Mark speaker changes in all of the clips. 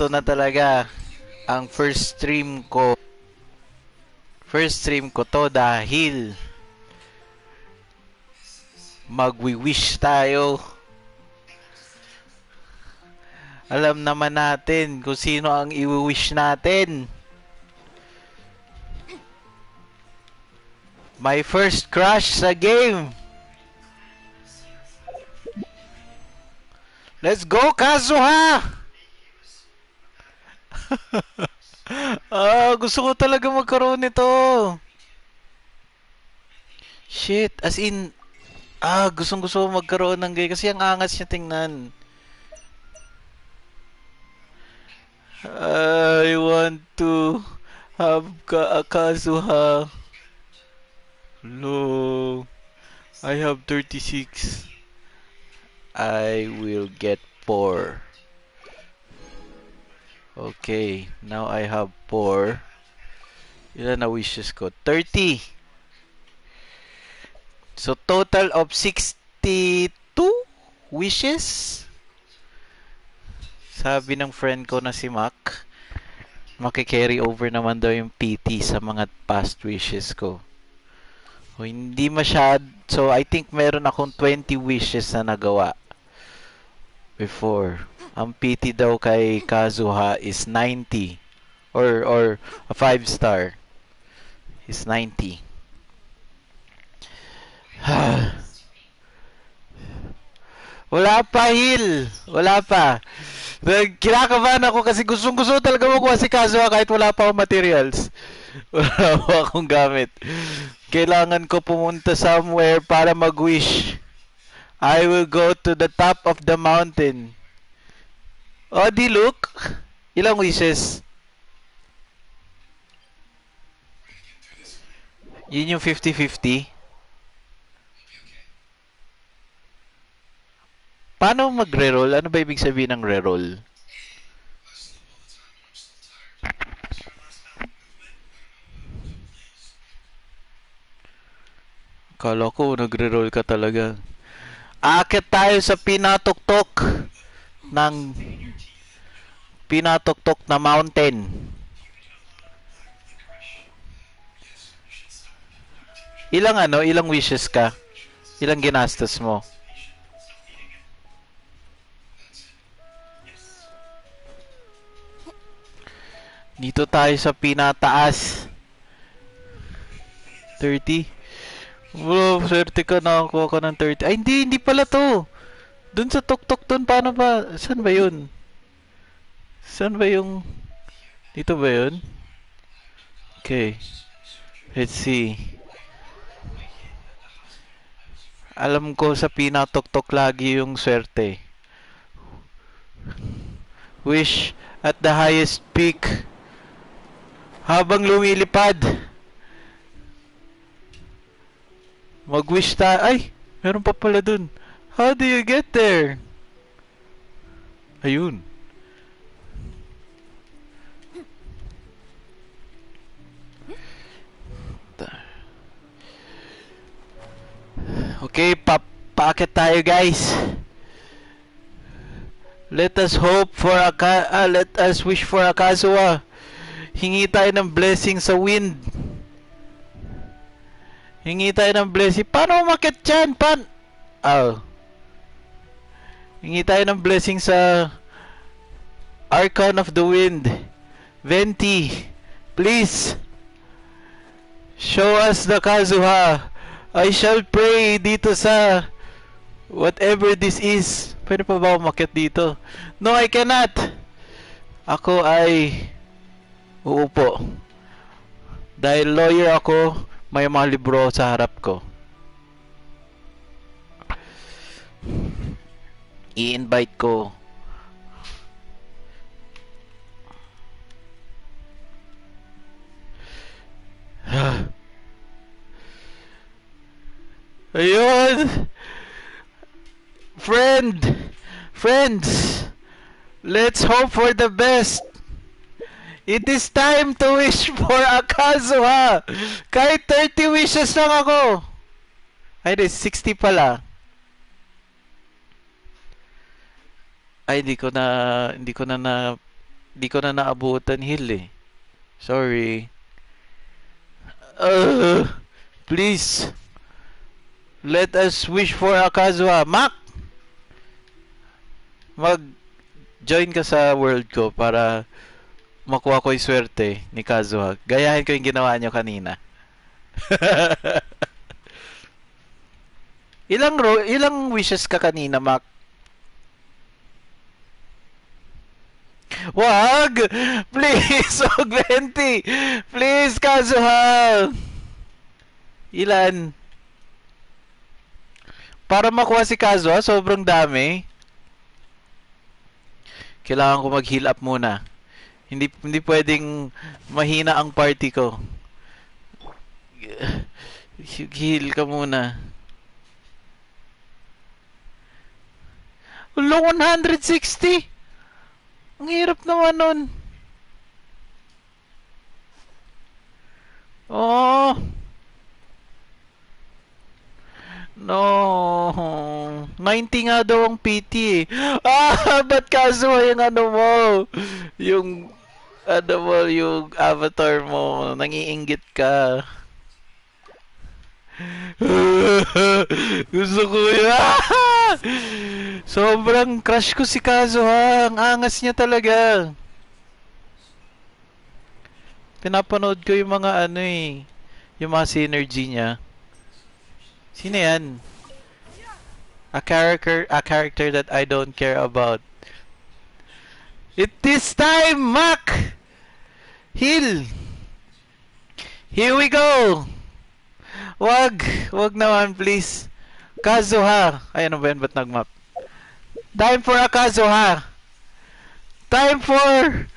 Speaker 1: ito na talaga ang first stream ko. First stream ko to dahil magwi-wish tayo. Alam naman natin kung sino ang i-wish natin. My first crush sa game. Let's go, Kazuha! Gusto ko talaga magkaroon nito. Shit, as in, gustong-gusto ko magkaroon ng gay kasi ang angas niya tingnan. I want to have a Kazuha. No, I have 36. I will get 4. Okay, now I have 4. Ilan na wishes ko? 30. So total of 62 wishes. Sabi ng friend ko na si Mac, maki-carry over naman daw yung PT sa mga past wishes ko. O, hindi masyad. So I think meron akong 20 wishes na nagawa before. Ang PT daw kay Kazuha is 90 or a 5 star is 90. Wala pa, Hil. Wala pa. Kinakabahan ako kasi gustong-gusto talaga makuha si Kazuha kahit wala pa akong materials. Wala pa akong gamit. Kailangan ko pumunta somewhere para mag-wish. I will go to the top of the mountain. Oh, di look. Ilang wishes? Yun yung 50-50. Paano magre-roll? Ano ba ibig sabihin ng re-roll? Kala ko nagre-roll ka talaga. Aakyat tayo sa pinatoktok na mountain. Ilang wishes ka? Ilang ginastos mo? Dito tayo sa pinataas. 30. Bro, swerte ka, nakakuha ka ng 30. Ay, hindi pala to. Dun sa tuktok dun, paano ba? Saan ba yun? Saan ba yung... Dito ba yun? Okay. Let's see. Alam ko sa pinatuktok lagi yung swerte. Wish at the highest peak. Habang lumilipad. Mag-wish tayo. Ay! Meron pa pala dun. How do you get there? Ayun. Okay, paakit tayo, guys. Let us hope for let us wish for a Kazuha. Hingi tayo ng blessing sa wind. Hingi tayo ng blessing. Paano umakyat dyan? Hingi tayo ng blessing sa Archon of the Wind. Venti, please. Show us the Kazuha. I shall pray dito sa whatever this is. Pwede pa ba umakyat dito? No, I cannot. Ako ay uupo. Dahil lawyer ako, may mga libro sa harap ko. I-invite ko. Ayun! Friends! Let's hope for the best! It is time to wish for a Kazuha! Kahit 30 wishes lang ako! Ay, 60 pala. Ay, hindi ko na Di ko na naabutan heal eh. Sorry. Please. Let us wish for Akazuha. Mac! Mag-join ka sa world ko para makuha ko yung swerte ni Kazuha. Gayahin ko yung ginawa niyo kanina. Ilang wishes ka kanina, Mac? Wag! Please, wag 20! Please, Kazuha! Ilan? Para makuha si Kazuha, sobrang dami. Kailangan ko mag-heal up muna. Hindi pwedeng mahina ang party ko. Heal ka muna. Ulo, 160! Ang hirap naman nun. Oh. No. 90 nga daw ang PT eh. Ba't kaso yung ano mo? Yung ano mo, yung avatar mo, nangiinggit ka. Gusto ko yan. Sobrang crush ko si Kazuha. Ang angas niya talaga. Pinapanood ko yung mga ano eh. Yung mga synergy niya. Sino yan? A character that I don't care about. It is time, Mac! Heal! Here we go! Wag naman, please. Kazuha. Ay, ano ba yan? Ba't nag-map? Time for a Kazuha. Time for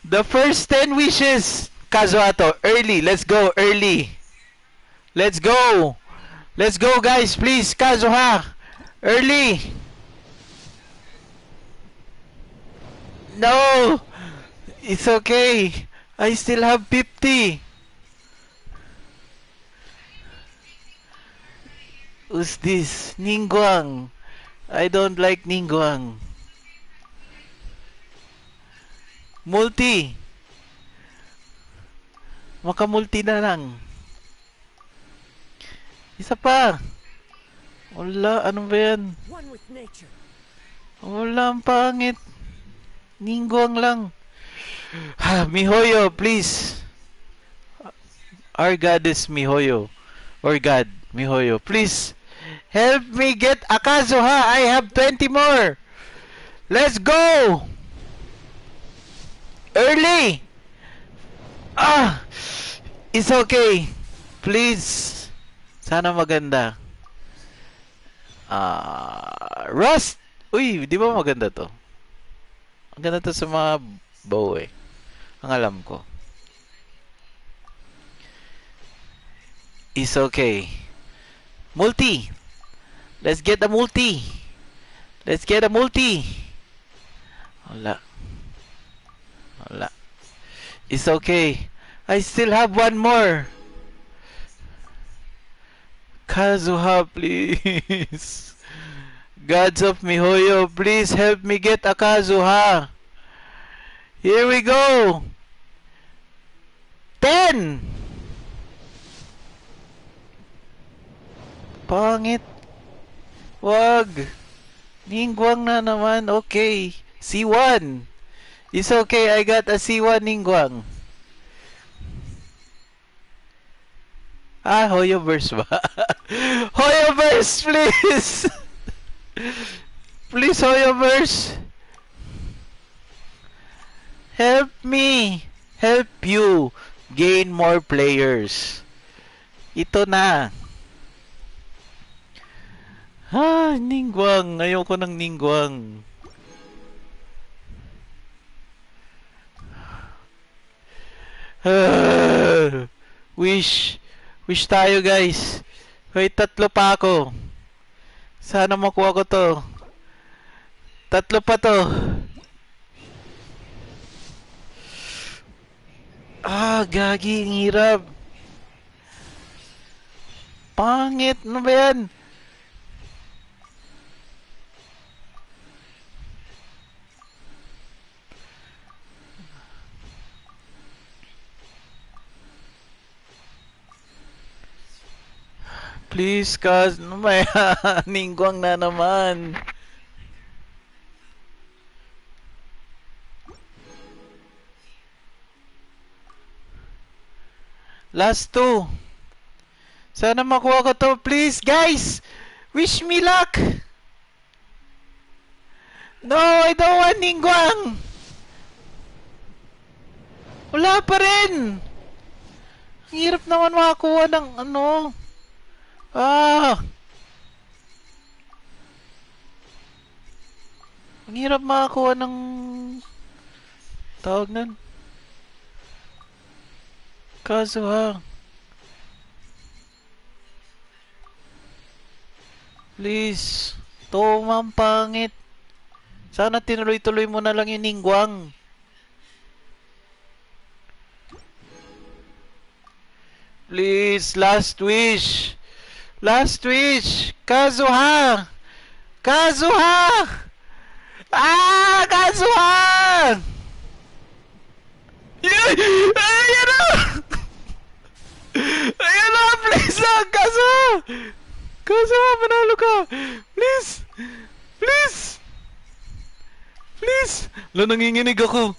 Speaker 1: the first 10 wishes. Kazuha to. Early. Let's go. Early. Let's go. Let's go, guys. Please, Kazuha. Early. No. It's okay. I still have 50. Who's this? Ningguang. I don't like Ningguang. Multi. Makamulti na lang. Isa pa. Wala. Ano ba yan? Wala. Ang pangit. Ningguang lang. Mihoyo, please. Our God is Mihoyo. Or God. Mihoyo. Please. Help me get a Kazuha. I have 20 more. Let's go. Early. It's okay. Please. Sana maganda. Rust. Uy, di ba maganda to? Maganda to sa mga bow eh. Ang alam ko. It's okay. Multi. Let's get a multi. Let's get a multi. Wala. Wala. It's okay. I still have one more. Kazuha, please. Gods of Mihoyo, please help me get a Kazuha. Here we go. 10. Pangit. Wag. Ningguang na naman. Okay. C1. It's okay. I got a C1 Ningguang. Hoyoverse ba? Hoyoverse, please! Please, Hoyoverse! Help me! Help you gain more players. Ito na. Ningguang. Ayoko ng Ningguang. Wish tayo, guys. Wait, 3 pa ako. Sana makuha ko to. 3 pa to. Gagi, ang hirap. Pangit, ano ba yan? Please, cause may Ningguang na naman. Last two. Sana makuha ko to. Please, guys! Wish me luck! No, I don't want Ningguang! Wala pa rin! Ang hirap naman makakuha ng ano. Ang hirap makakuha ng tawag nun. Kazuha. Please. Tomang pangit. Sana tinuloy-tuloy mo na lang yung Ningguang. Please, last wish. Last wish. Kazuha. Kazuha. Kazuha. Ayan na. Ayan na, please lang. Kazuha. Kazuha, manalo ka. Please. Please. Please. Nanginginig ako.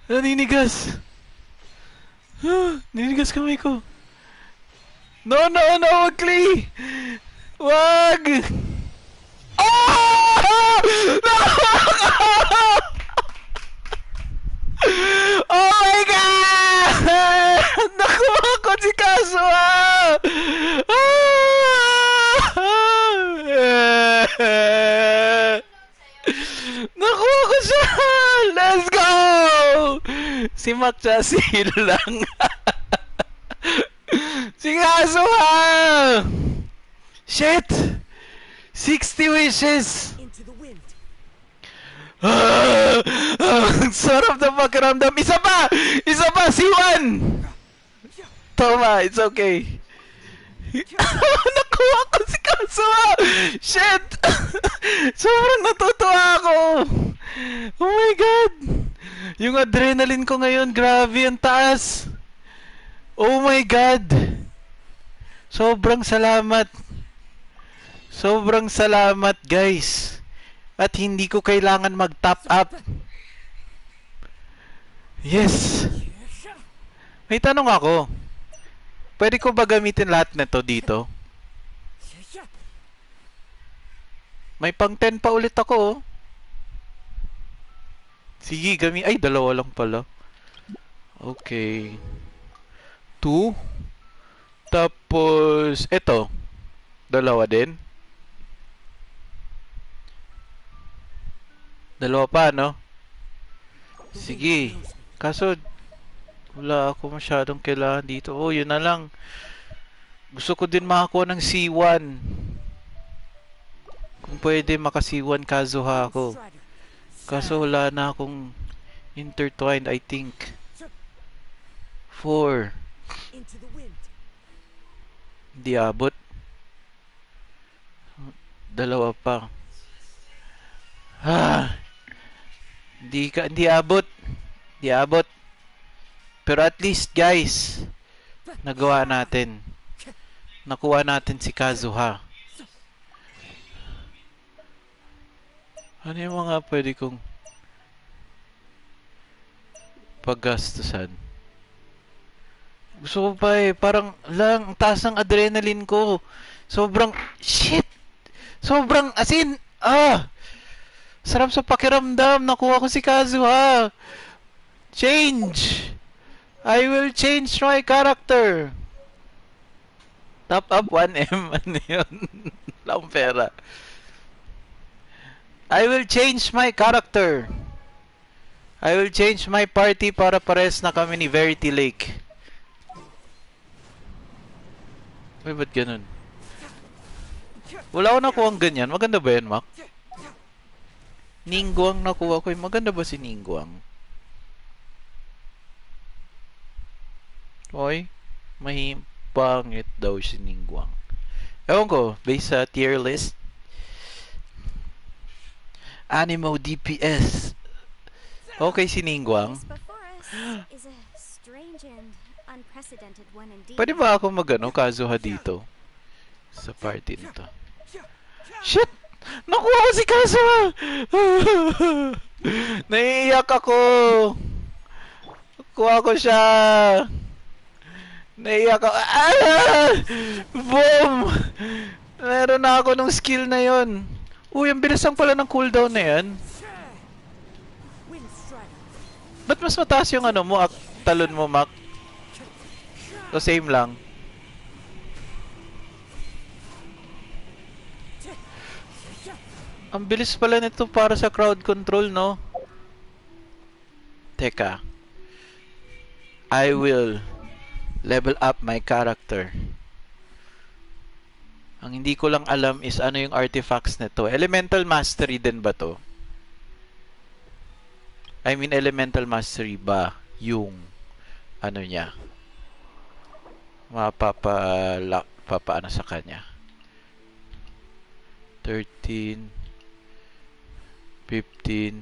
Speaker 1: Naninigas. Naninigas kamay ko. No, wag, Klee! Wag! Oh! No! Oh my God! Nakuha ko si Kazuha! Nakuha ko siya! Let's go! Si Matcha Seal lang. Si Kazuha! Shit! 60 wishes! Ang sarap na pakiramdam. Isa pa! Isa pa! C1! Toma, it's okay. Nakuha ko si Kazuha! Shit! Sobrang natutuwa ako! Oh my God! Yung adrenaline ko ngayon, grabe, ang taas! Oh my God! Sobrang salamat. Sobrang salamat, guys. At hindi ko kailangan mag-top up. Yes. May tanong ako. Pwede ko ba gamitin lahat nito dito? May pang 10 pa ulit ako. Sige, ay, dalawa lang pala. Okay. 2. Tapos, eto. Dalawa din. Dalawa pa, no? Sige. Kaso, wala ako masyadong kailangan dito. Oh, yun na lang. Gusto ko din makakuha ng C1. Kung pwede, maka C1 Kazuha ako. Kaso, wala na akong intertwined, I think. 4. Hindi abot. Dalawa pa. Hindi abot. Hindi abot. Pero at least, guys, nagawa natin. Nakuha natin si Kazuha. Ano yung mga pwede kong paggastusan? Gusto ko pa parang lang, taas ng adrenaline ko. Sobrang, shit! Sobrang, as in, sarap sa pakiramdam. Nakuha ko si Kazuha. Change! I will change my character. Top up 1M. Ano yun? Lang pera. I will change my character. I will change my party para pares na kami ni Verity Lake. Uy, ba't ganun? Wala ko nakuha ang ganyan. Maganda ba yan, Mac? Ningguang nakuha ko. Maganda ba si Ningguang? Oy, may pangit daw si Ningguang. Ewan ko, based sa tier list. Animo DPS. Okay si Ningguang. Pwede ba ako magano Kazuha dito? sa party nito. Shit! Nakuha ko si Kazuha! Naiiyak ako! Nakuha ko siya! Naiiyak ako. Ah! Boom! Meron na ako ng skill na yon. Uy, ang bilis lang pala ng cooldown na yan. Ba't mas mataas yung ano mo, talon mo, Mac? O same lang? Ang bilis pala nito para sa crowd control, no? Teka. I will level up my character. Ang hindi ko lang alam is ano yung artifacts nito. Elemental Mastery din ba to? I mean, Elemental Mastery ba yung ano niya? Papaano sa kanya? 13, 15,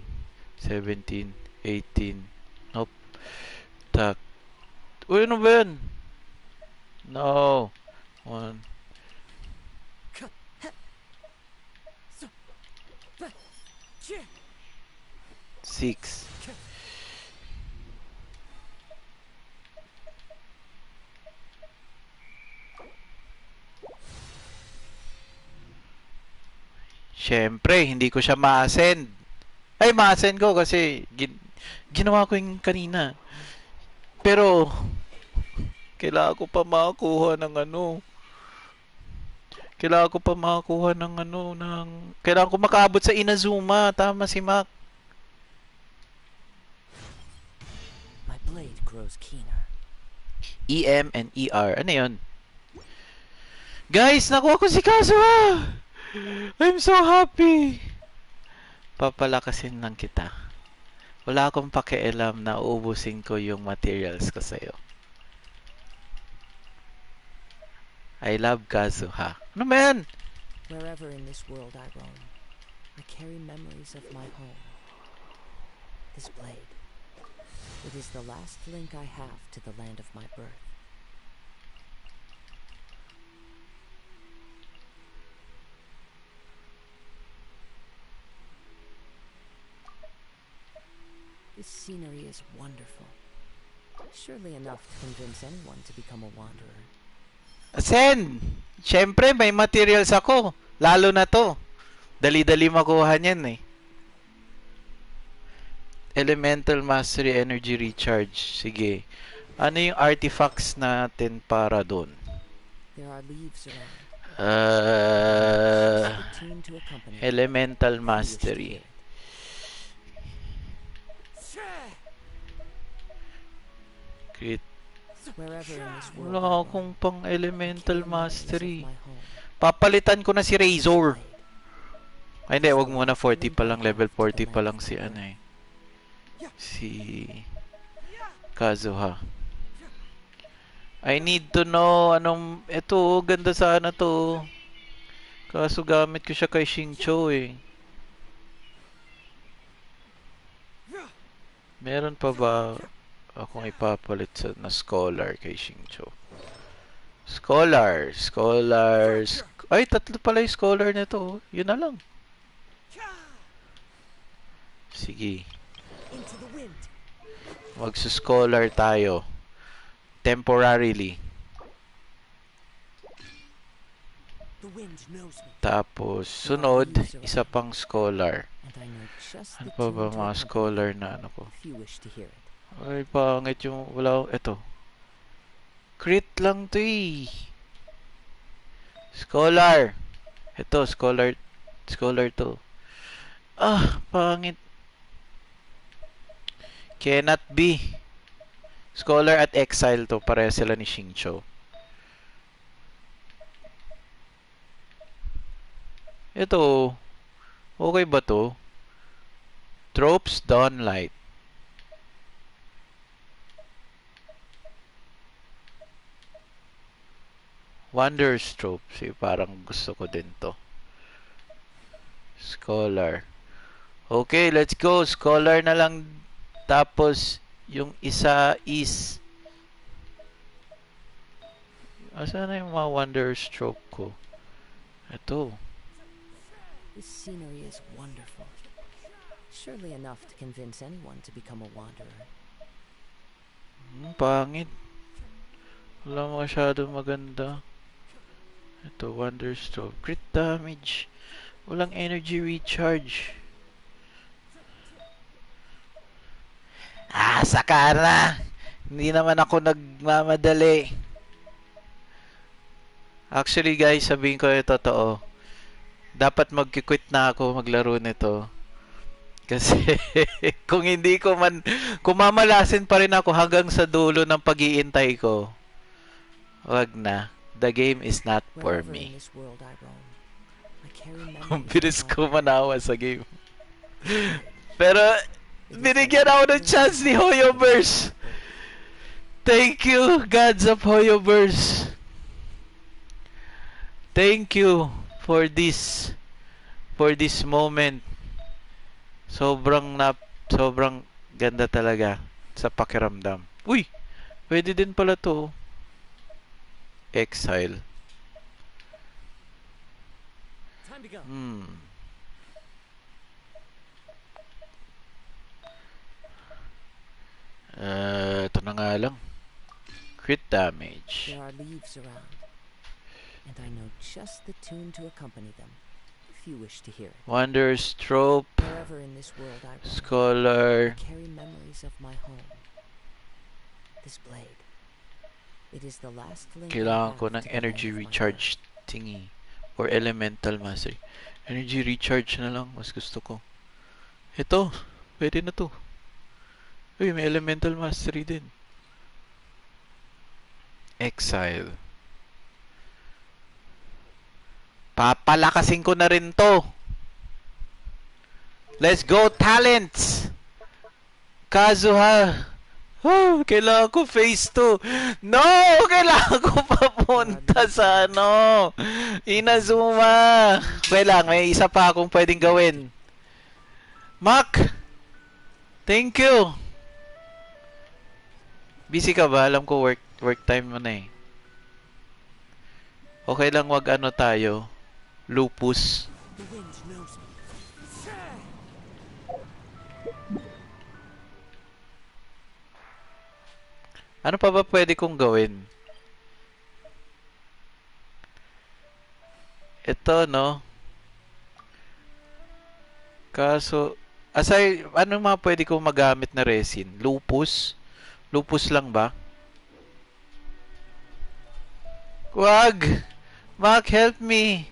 Speaker 1: 17, 18. Nope. Tak. Uy, ano ba yan? No. 1. Six. Siyempre, hindi ko siya ma-ascend. Ay, ma-ascend ko kasi ginawa ko yung kanina. Pero, kailangan ko pa makakuha ng ano. Kailangan ko pa makakuha ng ano, kailangan ko makaabot sa Inazuma. Tama si Mac.
Speaker 2: My blade grows keener.
Speaker 1: EM and ER. Ano yun? Guys, nakuha ko si Kazuha! I'm so happy! Papalakasin lang kita. Wala akong pakialam na uubusin ko yung materials ko sa'yo. I love Kazuha. Ano ba yan?
Speaker 2: Wherever in this world I roam, I carry memories of my home. This blade. It is the last link I have to the land of my birth. This scenery is wonderful. Surely enough to convince anyone to become a wanderer.
Speaker 1: Sen! Siyempre, may materials ako. Lalo na to. Dali-dali makuha niyan eh. Elemental Mastery Energy Recharge. Sige. Ano yung artifacts natin para doon?
Speaker 2: There are leaves around.
Speaker 1: Elemental Mastery. Crit. Wala akong pang Elemental Mastery. Papalitan ko na si Razor. Ay hindi, wag muna. 40 pa lang. Level 40 pa lang si ano eh. Si Kazuha. I need to know anong... Ito, ganda sana to. Kaso gamit ko siya kay Xingqiu eh. Meron pa ba akong ipapalit na scholar kay Xingqiu? Scholars. Ay, tatlo pala yung scholar nito. Yun na lang. Sige. Magsuscholar tayo. Temporarily. Tapos, sunod, isa pang scholar. Ano pa ba mga scholar na ano ko? Ay, pangit yung... Wala... Ito. Crit lang to eh. Scholar. Ito, scholar. Scholar to. Ah, pangit. Cannot be. Scholar at Exile to. Pareha sila ni Xingqiu. Ito. Okay ba to? Tropes Dawnlight. Wanderer's Trope. Parang gusto ko din to. Scholar. Okay, let's go. Scholar na lang. Tapos, yung isa is... Asan na yung mga Wanderer's Trope ko? Ito.
Speaker 2: This scenery is wonderful. Surely enough to convince anyone to become a wanderer.
Speaker 1: Pangit. Wala masyadong maganda. Ito, Wonder Stroke. Crit damage. Walang energy recharge. Saka na. Hindi naman ako nagmamadali. Actually guys, sabihin ko yung totoo. Dapat mag-quit na ako maglaro nito. Kasi kung hindi ko man, kung mamalasin pa rin ako hanggang sa dulo ng pag-iintay ko, wag na. The game is not for
Speaker 2: Wherever
Speaker 1: me.
Speaker 2: in this world I roam, I carry
Speaker 1: Ang
Speaker 2: memories
Speaker 1: bilis
Speaker 2: of
Speaker 1: ko
Speaker 2: my
Speaker 1: manawa sa game. Pero, binigyan ako ng chance ni Hoyoverse. Thank you, gods of Hoyoverse. Thank you for this moment. Sobrang ganda talaga sa pakiramdam. Uy, pwede din pala to. Exile.
Speaker 3: Time to go.
Speaker 1: Ito na nga lang. Crit damage.
Speaker 2: There are leaves around, and I know just the tune to accompany them, if you wish to hear it.
Speaker 1: Wanderer's Trope.
Speaker 2: Wherever in this world I roam,
Speaker 1: Scholar.
Speaker 2: I carry memories of my home. This blade. It is the last link I
Speaker 1: Kailangan
Speaker 2: have
Speaker 1: ko
Speaker 2: to
Speaker 1: ng
Speaker 2: the land
Speaker 1: energy
Speaker 2: of my
Speaker 1: recharge thingy. Or elemental mastery. Energy recharge na lang. Mas gusto ko. Ito. Pwede na to. Uy, may elemental mastery din. Exile. Papalakasin ko na rin to. Let's go, talents! Kazuha. Oh, kailangan ko phase 2. No! Kailangan ko papunta sa ano. Inazuma. Kailangan, may isa pa akong pwedeng gawin. Mac! Thank you! Busy ka ba? Alam ko work time mo na eh. Okay lang wag ano tayo. Lupus.
Speaker 3: The wind knows me.
Speaker 1: Ano pa ba pwede kong gawin? Ito, no? Kaso, ano mga pwede kong magamit na resin? Lupus? Lupus lang ba? Wag! Mac, help me!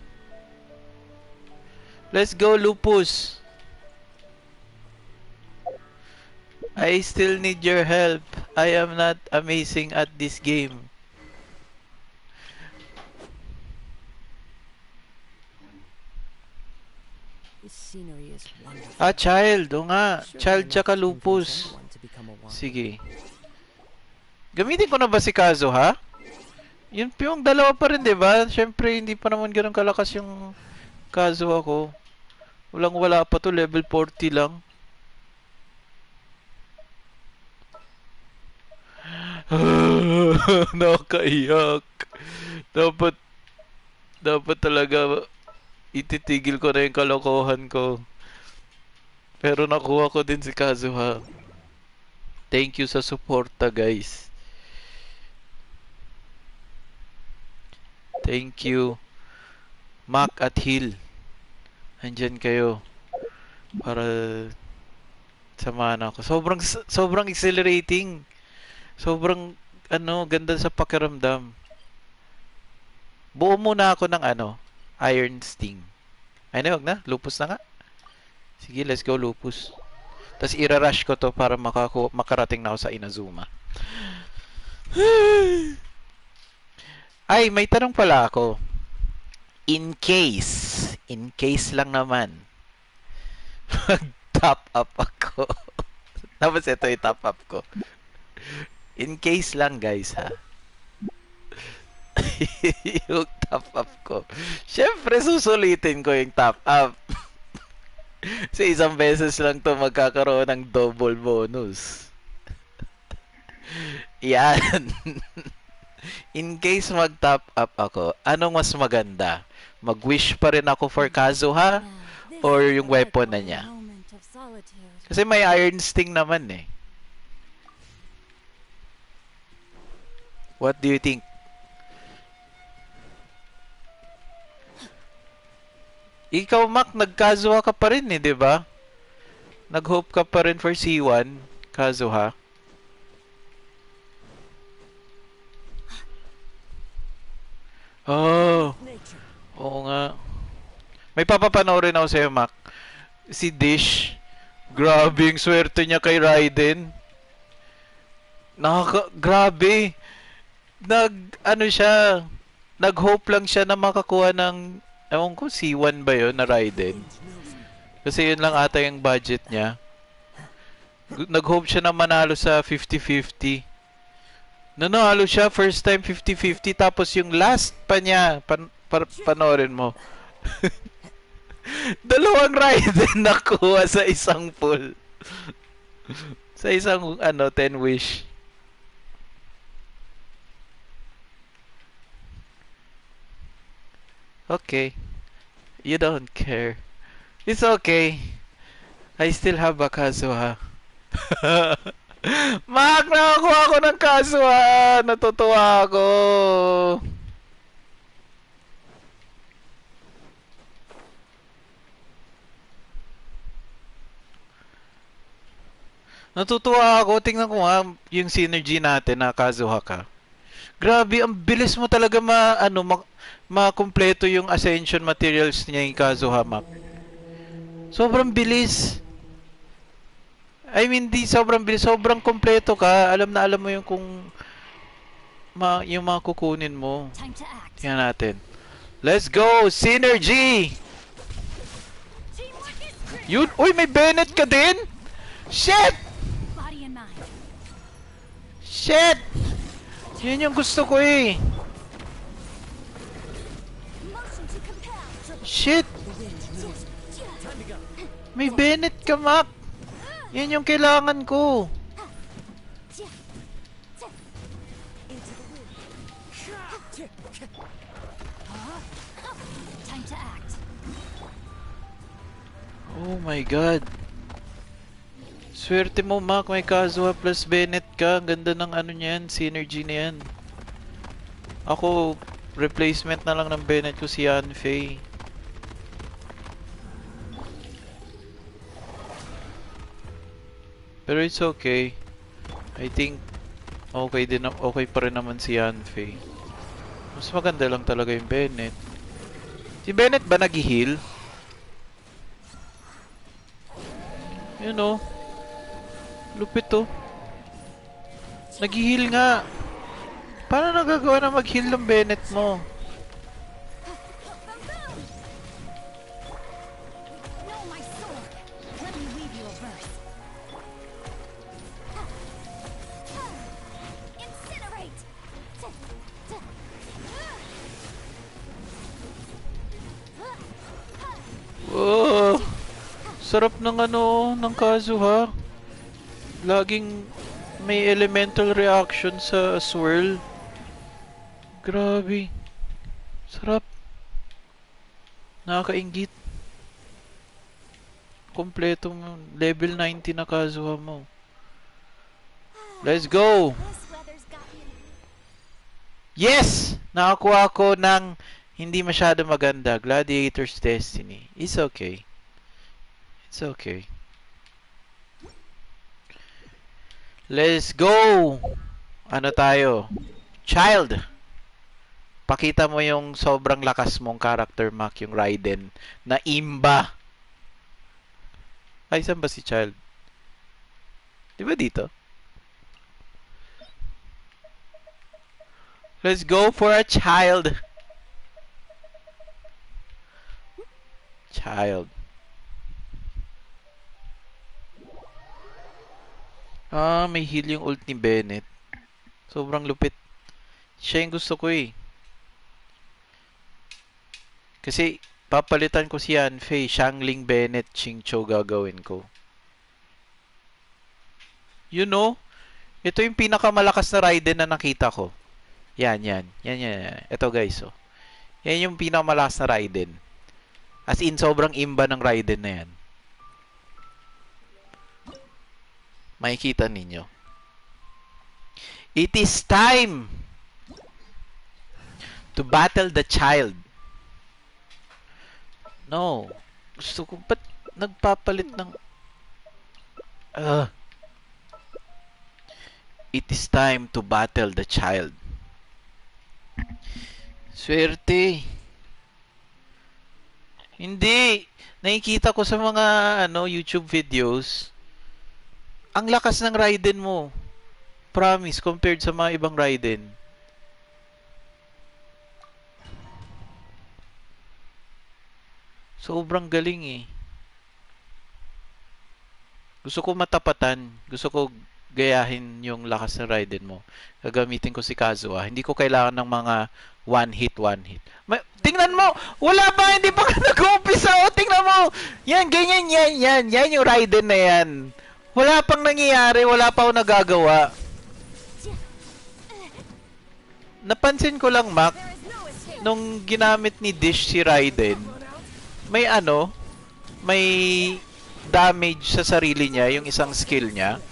Speaker 1: Let's go, Lupus! I still need your help. I am not amazing at this game.
Speaker 2: This scenery is wonderful.
Speaker 1: Child. O nga.
Speaker 2: Surely
Speaker 1: Child
Speaker 2: enough
Speaker 1: tsaka
Speaker 2: to convince
Speaker 1: Lupus.
Speaker 2: anyone to become a wanderer.
Speaker 1: Sige. Gamitin ko na ba si Kazuha? Yung dalawa pa rin, 'di ba? Syempre hindi pa naman ganoon kalakas yung Kazuha ko. Wala pa to, level 40 lang. Nakaiyak. Dapat talaga ititigil ko na yung kalokohan ko. Pero nakuha ko din si Kazuha. Thank you sa suporta, guys. Thank you. Mac at Hill. Andyan kayo. Para samahan ako. Sobrang exhilarating. Sobrang ganda sa pakiramdam. Buo muna ako ng Iron Sting. Ay na, wag na. Lupus na nga. Sige, let's go Lupus. Tapos irarush ko to para makarating na ako sa Inazuma. Ay, may tanong pala ako. In case lang naman, mag-top up ako. Tapos ito yung top up ko. In case lang, guys, ha. Yung top up ko. Siyempre, susulitin ko yung top up. Sa isang beses lang to magkakaroon ng double bonus. Yan. In case mag-top up ako, anong mas maganda? Mag-wish pa rin ako for Kazuha or yung weapon na niya. Kasi may Iron Sting naman eh. What do you think? Ikaw, Mac, nag-Kazuha ka pa rin eh, di ba? Nag-hope ka pa rin for C1, Kazuha. Oh, oo nga. May papapanoorin ako sa'yo, Mac. Si Dish, grabe yung swerte niya kay Raiden. Grabe. Ano siya, nag-hope lang siya na makakuha ng, ewan ko, C1 ba yun na Raiden? Kasi yun lang ata yung budget niya. Nag-hope siya na manalo sa 50-50. Nanalo siya, first time 50-50, tapos yung last pa niya, panoorin mo. Dalawang Raiden nakuha sa isang pool. Sa isang, 10 wish. Okay. You don't care. It's okay. I still have a Kazuha. Mak, nakakuha ko ng Kazuha. Natutuwa ako. Natutuwa ako. Tingnan ko nga yung synergy natin na Kazuha ka. Grabe, ang bilis mo talaga makumpleto yung ascension materials niya yung Kazuha map. Sobrang bilis. I mean, di sobrang bilis. Sobrang kompleto ka. Alam na alam mo yung yung mga kukunin mo. Tingnan natin. Let's go! Synergy! Yun! Uy, may Bennett ka din? Shit! Shit! Yun yung gusto ko eh. Shit! May Bennett ka, Mac! Yan yung kailangan ko. Oh my God. Swerte mo, Mac. May Kazuha plus Bennett ka. Ang ganda ng niyan. Synergy na yan. Ako, replacement na lang ng Bennett ko si Yanfei. Pero it's okay. I think okay pa rin naman si Yanfei. Mas maganda lang talaga yung Bennett. Si Bennett ba nag-heal? You know. Lupit to. Nag-heal nga. Paano nagagawa na mag-heal ng Bennett mo? Oh, sarap ng ng Kazuha. Laging may elemental reaction sa swirl. Grabe. Sarap. Nakakaingit. Kompleto mo. Level 90 na Kazuha mo. Let's go! Yes! Nakakuha ko ng hindi masyado maganda. Gladiator's Destiny. It's okay. It's okay. Let's go! Ano tayo? Child! Pakita mo yung sobrang lakas mong character, Mac, yung Raiden na imba. Ay, saan ba si Child? Di ba dito? Let's go for a child. Child. Ah, may heal yung ult ni Bennett. Sobrang lupit. Siya yung gusto ko eh. Kasi papalitan ko si Yanfei, Xiangling Bennett, Xingqiu gagawin ko. You know, ito yung pinakamalakas na Raiden na nakita ko. Yan. Ito guys, oh. Yan yung pinakamalakas na Raiden. As in, sobrang imba ng Raiden na yan. Makikita ninyo. It is time to battle the child. No. Gusto ko, ba't nagpapalit ng... It is time to battle the child. Swerte. Hindi. Nakikita ko sa mga YouTube videos, ang lakas ng Raiden mo. Promise, compared sa mga ibang Raiden. Sobrang galing eh. Gusto ko matapatan. Gusto ko gayahin yung lakas ng Raiden mo. Gagamitin ko si Kazuha. Hindi ko kailangan ng mga one hit. Tingnan mo! Wala pa! Hindi pa ka nag-umpisa! O, tingnan mo! Yan, ganyan, yan. Yan yung Raiden na yan. Wala pang nangyayari. Wala pa ako nagagawa. Napansin ko lang, Mac, nung ginamit ni Dish si Raiden, may may damage sa sarili niya, yung isang skill niya.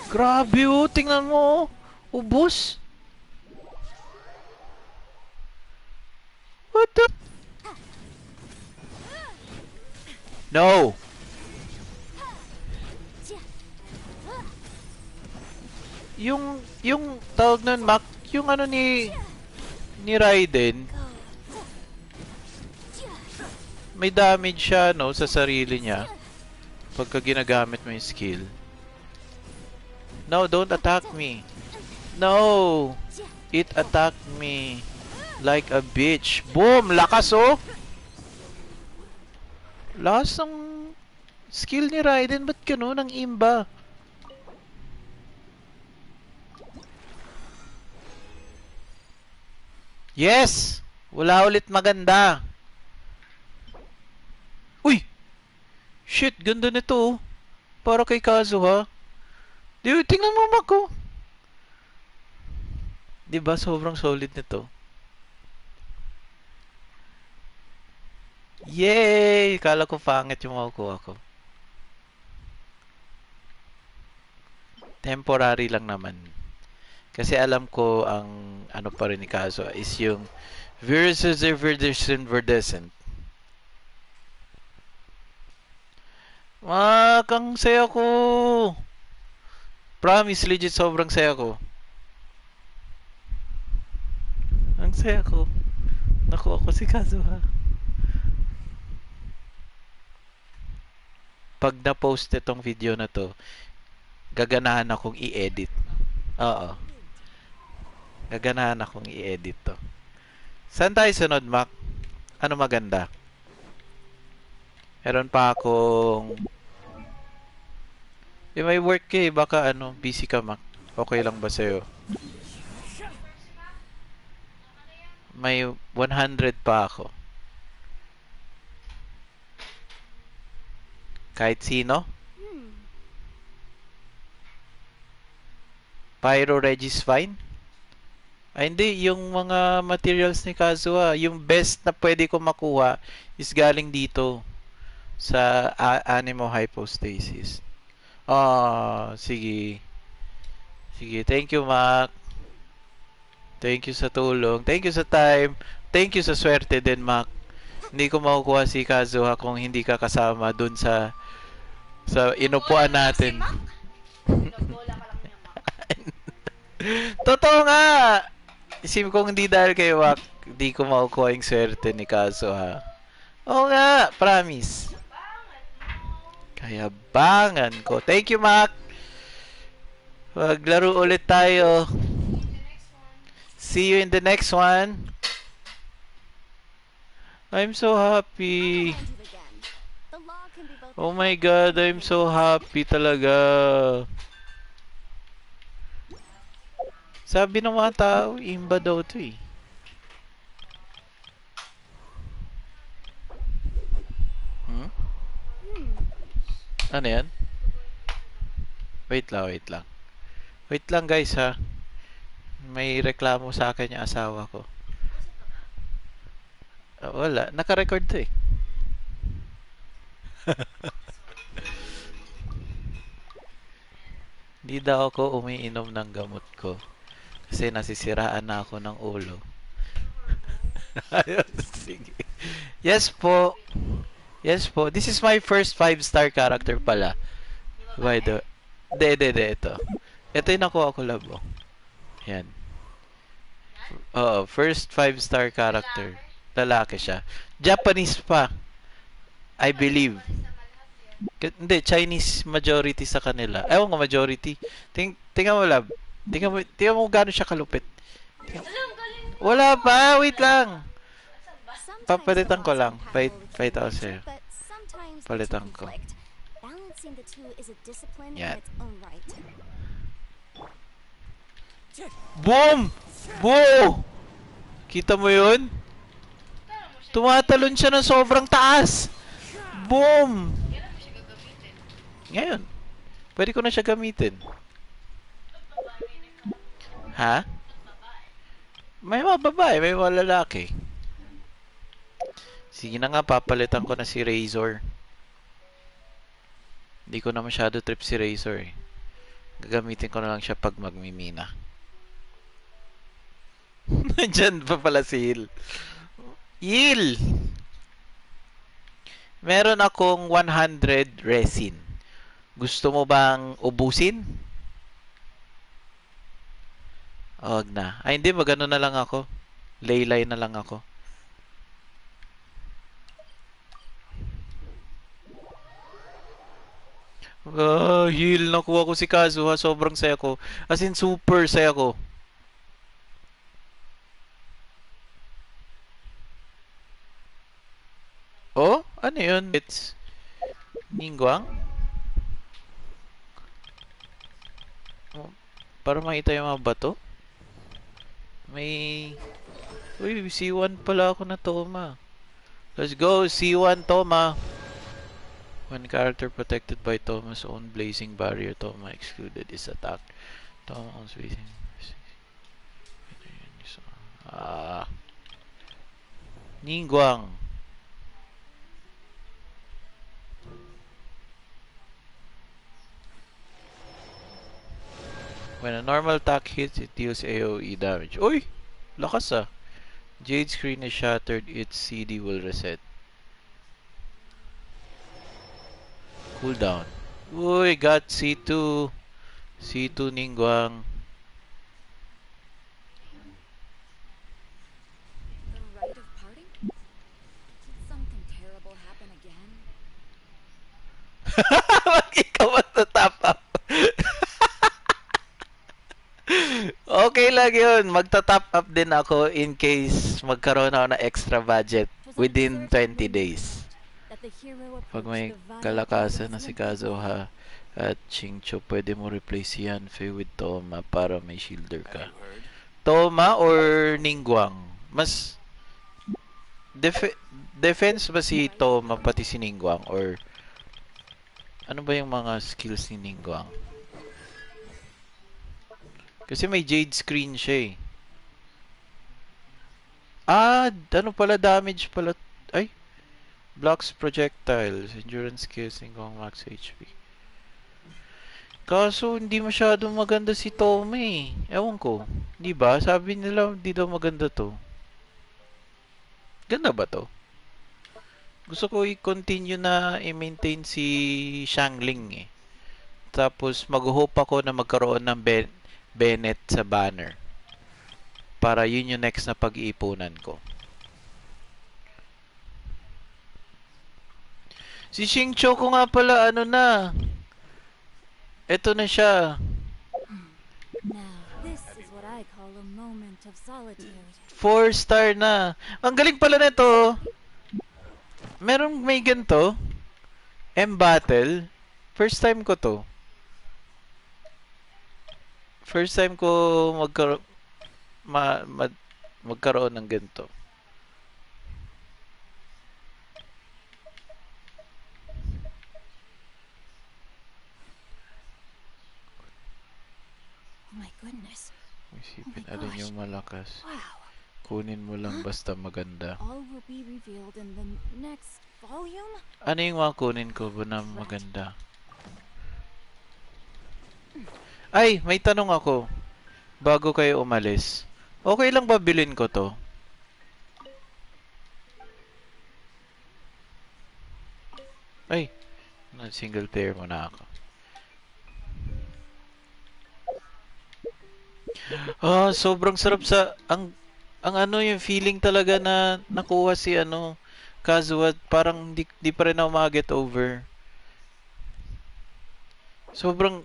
Speaker 1: Grabe oh, tingnan mo. Ubus. What the? No. Yung tawag nun, Mac, yung ni Raiden, may damage siya sa sarili niya pagka ginagamit mo yung skill. No, don't attack me. No. It attacked me like a bitch. Boom! Lakas oh! Lakas ng skill ni Raiden. Ba't ganun ang imba? Yes! Wala ulit maganda. Uy! Shit, ganda nito oh. Para kay Kazuha. Tingnan mo, Mako. Diba, sobrang solid nito. Yay! Kala ko pangit yung makukuha ko. Temporary lang naman. Kasi alam ko ang pa rin ni Kazuha is yung Verdescent. Ang saya ko. Promise, legit sobrang saya ko. Ang saya ko. Nakuha ko si Kazuha. Pag na-post itong video na to, gaganahan akong i-edit. Oo. Gaganahan akong i-edit to. Saan tayo sunod, Mac? Ano maganda? Meron pa akong... may work eh. Baka busy ka, Mac. Okay lang ba sa'yo? May 100 pa ako. Kahit sino? Pyro Regis fine? Ay, hindi. Yung mga materials ni Kazuha, yung best na pwede ko makuha is galing dito sa Anemo Hypostasis. Sige. Sige, thank you, Mac. Thank you sa tulong. Thank you sa time. Thank you sa swerte din, Mac. Hindi ko makukuha si Kazuha kung hindi ka kasama dun sa inupuan natin. Totoo nga! Isipin kong hindi dahil kay Mac, hindi ko makukuha yung swerte ni Kazuha. Oo nga, promise. Kayabangan ko. Thank you, Mac. Maglaro ulit tayo. See you in the next one. I'm so happy. Oh my God, I'm so happy talaga. Sabi ng mga tao, imba daw to eh. Ano yan? Wait lang. Wait lang guys ha. May reklamo sa akin yung asawa ko. Wala. Naka-record to eh. Hindi daw ako umiinom ng gamot ko. Kasi nasisiraan na ako ng ulo. Ayun, sige. Yes po. Yes po. This is my first 5-star character pala. By the... De. Ito. Ito yung nakuha ko, labo. Yan. Oo, first 5-star character. Lalaki siya. Japanese pa. I believe. Hindi, Chinese majority sa kanila. Ewan ko, majority. Tingnan mo, lab. Tingnan mo gano'n siya kalupit. Wala pa, wait lang. Papalitan ko lang. Fight ako sa'yo. Palitan ko. Yan. Boom! Boo! Kita mo yun? Tumatalon siya ng sobrang taas. Boom! Ngayon, pwede ko na siya gamitin. Ha? May mga babae, may mga lalaki. Sige na nga, papalitan ko na si Razor. Hindi ko na masyado trip si Razor eh. Gagamitin ko na lang siya pag magmimina. Nandyan pa pala si Hill. Hill! Meron akong 100 resin. Gusto mo bang ubusin? Wag na. Ay, hindi. Magano na lang ako. Laylay na lang ako. Heal. Nakuha ko si Kazuha. Sobrang saya ko. As in, super saya ko. Oh? Ano yun? It's... Ningguang? Oh, para makita yung mga bato? May... Uy, C1 pala ako na Toma. Let's go, C1 Toma. When character protected by Toma's own blazing barrier, Toma excluded is attacked. Toma owns blazing... Ningguang. When a normal attack hits, it deals AoE damage. Uy! Lakas ah. Jade screen is shattered, its CD will reset. Cooldown. Uy, got C2. C2 Ningguang.
Speaker 4: The rite of parting? Did something terrible happen again?
Speaker 1: Wag ikaw magtatap up. Okay lang yun. Magta-top up din ako in case magkaroon ako ng extra budget within 20 days. Pag may kalakasan na si Kazuha at Xingqiu, pwede mo replace si Yanfei with Toma para may shielder ka. Toma or Ningguang? Mas defense ba si Toma pati si Ningguang? Or ano ba yung mga skills ni Ningguang? Kasi may Jade screen siya eh. Ano pala, damage pala. Ay, blocks projectiles, endurance skills, Ningguang max HP. Kaso, hindi masyadong maganda si Toma eh. Ewan ko. Di ba? Sabi nila, hindi daw maganda to. Ganda ba to? Gusto ko i-continue na i-maintain si Xiangling eh. Tapos, mag-hope ako na magkaroon ng Bennett sa banner. Para yun yung next na pag-iipunan ko. Si Xingqiu ko nga pala, ano na. Ito na siya.
Speaker 4: Now, this is what I call a moment of solitude.
Speaker 1: 4-star na. Ang galing pala nito. May ganito. M-Battle. First time ko to. First time ko magkaroon ng ganito.
Speaker 4: Oh my goodness.
Speaker 1: Isipin
Speaker 4: Oh my
Speaker 1: alin
Speaker 4: gosh.
Speaker 1: yung malakas.
Speaker 4: Wow.
Speaker 1: Kunin mo lang basta maganda.
Speaker 4: All will be revealed in the next volume?
Speaker 1: Ano yung mga kunin ko ba na maganda? Ay, may tanong ako. Bago kayo umalis. Okay lang ba bilhin ko to? Ay, single player muna ako. Ah, sobrang sarap sa ang ano yung feeling talaga na nakuha si ano Kazuha, parang di pa rin ako ma-get over. Sobrang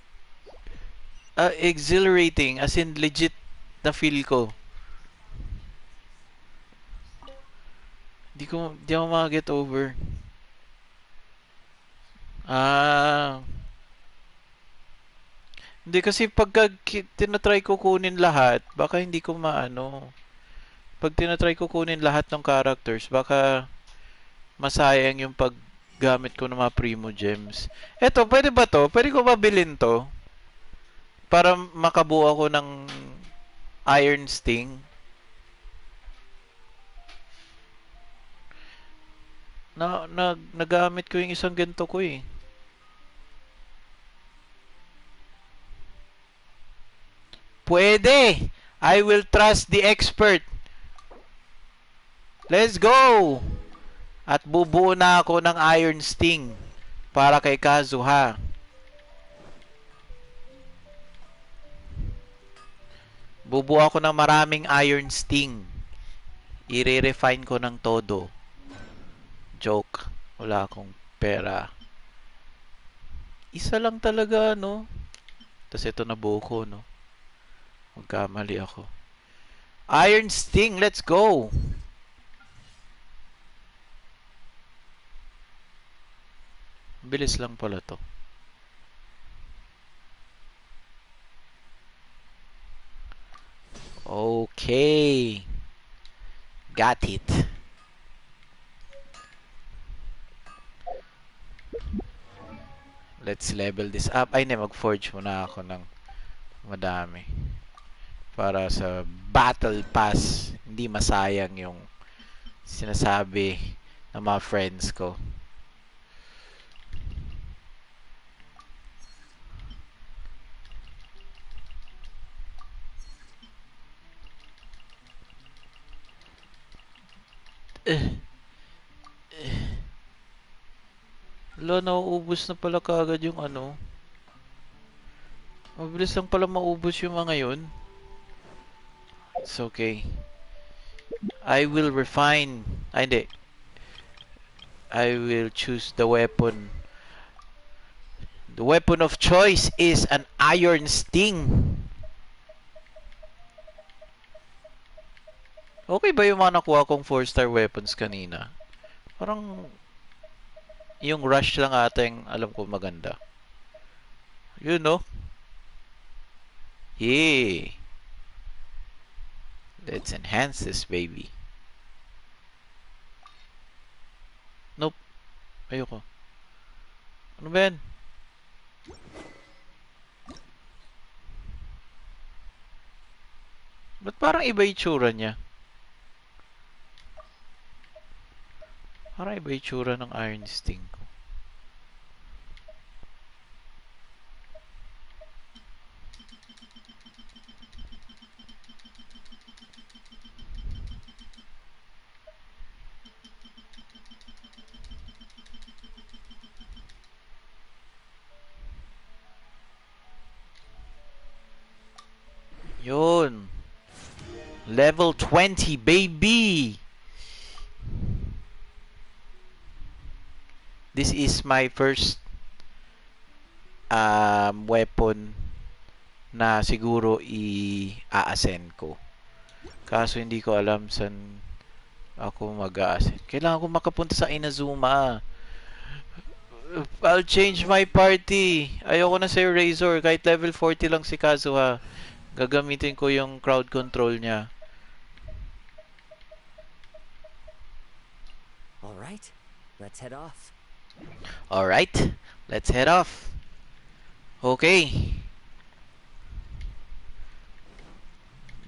Speaker 1: exhilarating, as in legit na feel ko. Di ako ma-get over. Ah, hindi kasi pagka tinatry ko kunin lahat, baka hindi ko maano. Pag tinatry ko kunin lahat ng characters, baka masayang yung paggamit ko ng mga Primo Gems. Eto, pwede ba to? Pwede ko ba bilhin to? Para makabuo ako ng Iron Sting. Nagamit ko yung isang ganito ko eh. Pwede! I will trust the expert. Let's go! At bubuo na ako ng Iron Sting para kay Kazuha. Bubuo ako ng maraming Iron Sting. I-refine ko ng todo. Joke. Wala akong pera. Isa lang talaga, no? Tapos ito nabuo ko, no? Magkamali ako. Iron Sting, let's go! Bilis lang pala to. Okay. Got it. Let's level this up. Ay, mag-forge muna ako ng madami. Para sa Battle Pass, hindi masayang yung sinasabi ng mga friends ko. Nauubos na pala kaagad yung ano. Mabilis lang pala maubos yung mga yun. It's okay. I will refine. Ay, hindi. I will choose the weapon. The weapon of choice is an Iron Sting. Okay ba yung mga nakuha kong 4-star weapons kanina? Parang yung rush lang ata yung alam ko maganda. You know? Yeah. Let's enhance this baby. Nope. Ayoko. Ano ba yan? Ba't parang iba yung tsura niya? Parang iba yung tsura ng Iron Sting ko. Yun. Level 20, baby! This is my first weapon na siguro i-ascend ko. Kaso hindi ko alam saan ako mag-ascend. Kailangan ko makapunta sa Inazuma. I'll change my party. Ayoko na sa Razor. Kahit level 40 lang si Kazuha. Gagamitin ko yung crowd control niya.
Speaker 3: Alright, let's head off.
Speaker 1: Alright, let's head off. Okay.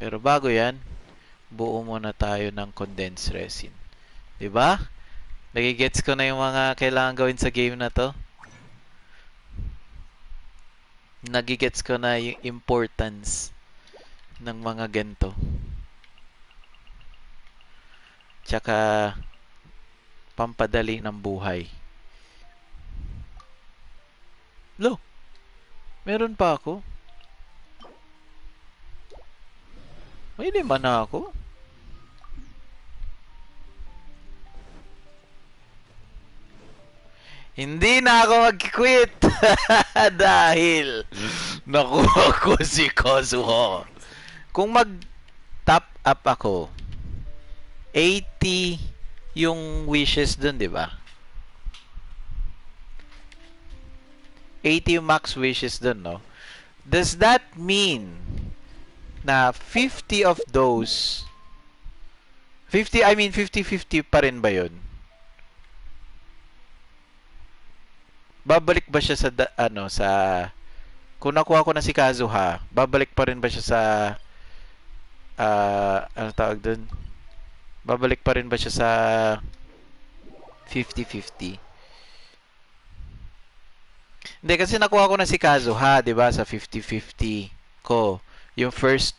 Speaker 1: Pero bago yan, buo muna tayo ng condensed resin. 'Di ba? Nagigets ko na yung mga kailangan gawin sa game na to. Nagigets ko na yung importance ng mga ganito. Tsaka pampadali ng buhay. Lo, meron pa ako. May 5 na ako. Hindi na ako mag-quit dahil nakuha ko si Kazuha. Kung mag-top up ako, 80 yung wishes dun, di ba? 80 yung max wishes dun, no? Does that mean na 50 of those 50-50 pa rin ba yun? Babalik ba siya sa sa kung nakuha ko na si Kazuha, babalik pa rin ba siya sa ano tawag dun? Babalik pa rin ba siya sa 50-50? Hindi, kasi nakuha ko na si Kazuha, 'di ba, sa 50-50 ko. Yung first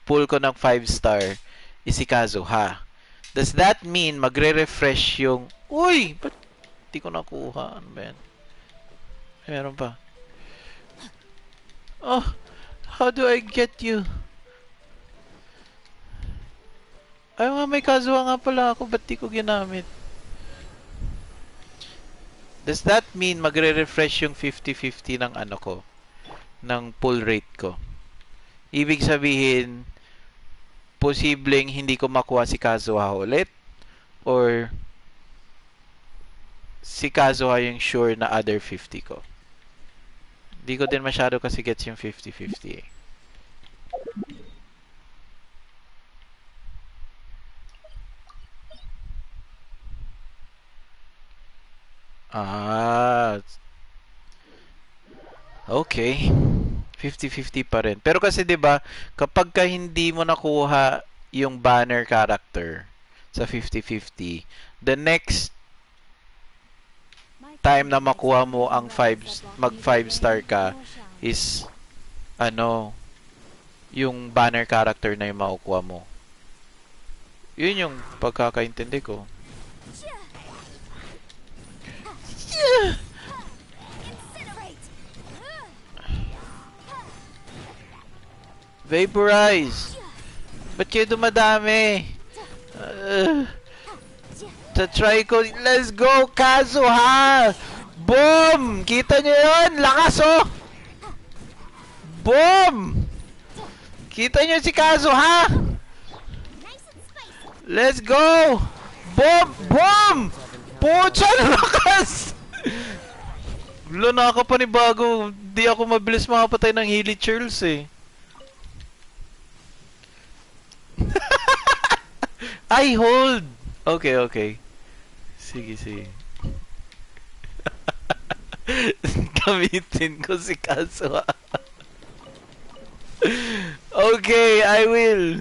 Speaker 1: pull ko ng 5-star is si Kazuha. Does that mean magre-refresh yung uy, ba't di ko nakuha? Ano ba yan? Ay, meron pa. Oh, how do I get you? Ay, may Kazuha nga pala ako. Ba't di ko ginamit? Does that mean magre-refresh yung 50-50 ng ano ko? Ng pull rate ko? Ibig sabihin, posibleng hindi ko makuha si Kazuha ulit? Or si Kazuha yung sure na other 50 ko? Di ko din masyado kasi gets yung 50-50 eh. Okay. 50-50 pa rin. Pero kasi 'di ba, kapag ka hindi mo nakuha yung banner character sa 50-50, the next time na makuha mo ang mag 5-star ka is ano, yung banner character na yung makukuha mo. Yun yung pagkakaintindi ko. Vaporize! Ba't kayo dumadami? Try ko. Let's go, Kazuha! Boom! Kita nyo yun? Lakas, oh! Boom! Kita nyo si Kazuha? Let's go! Boom! Boom! Pucha, lakas! Wala na ako panibago. Di ako mabilis makapatay ng Hilly Churls eh. I hold! Okay, okay. Sige, sige. Gamitin ko si Kazuha. Okay, I will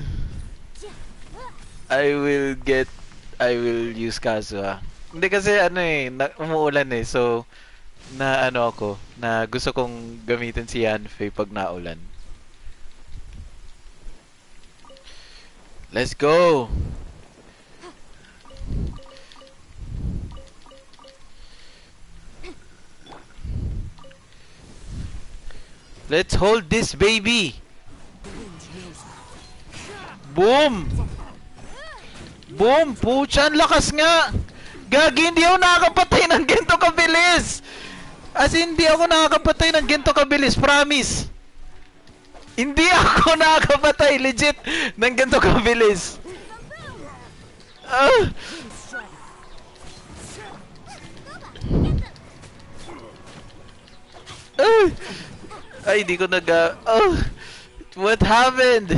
Speaker 1: use Kazuha. Hindi kasi ano eh, umuulan eh. So, na ano ako, na gusto kong gamitin si Yanfei pag naulan. Let's go! Let's hold this, baby! Boom! Boom! Pucha, ang lakas nga! Gagi, hindi ako nakakapatay ng ganito kabilis! As in, hindi ako nakakapatay ng ganito kabilis, promise! Hindi ako nakakapatay, legit, ng ganito kabilis! Ay, di ko what happened?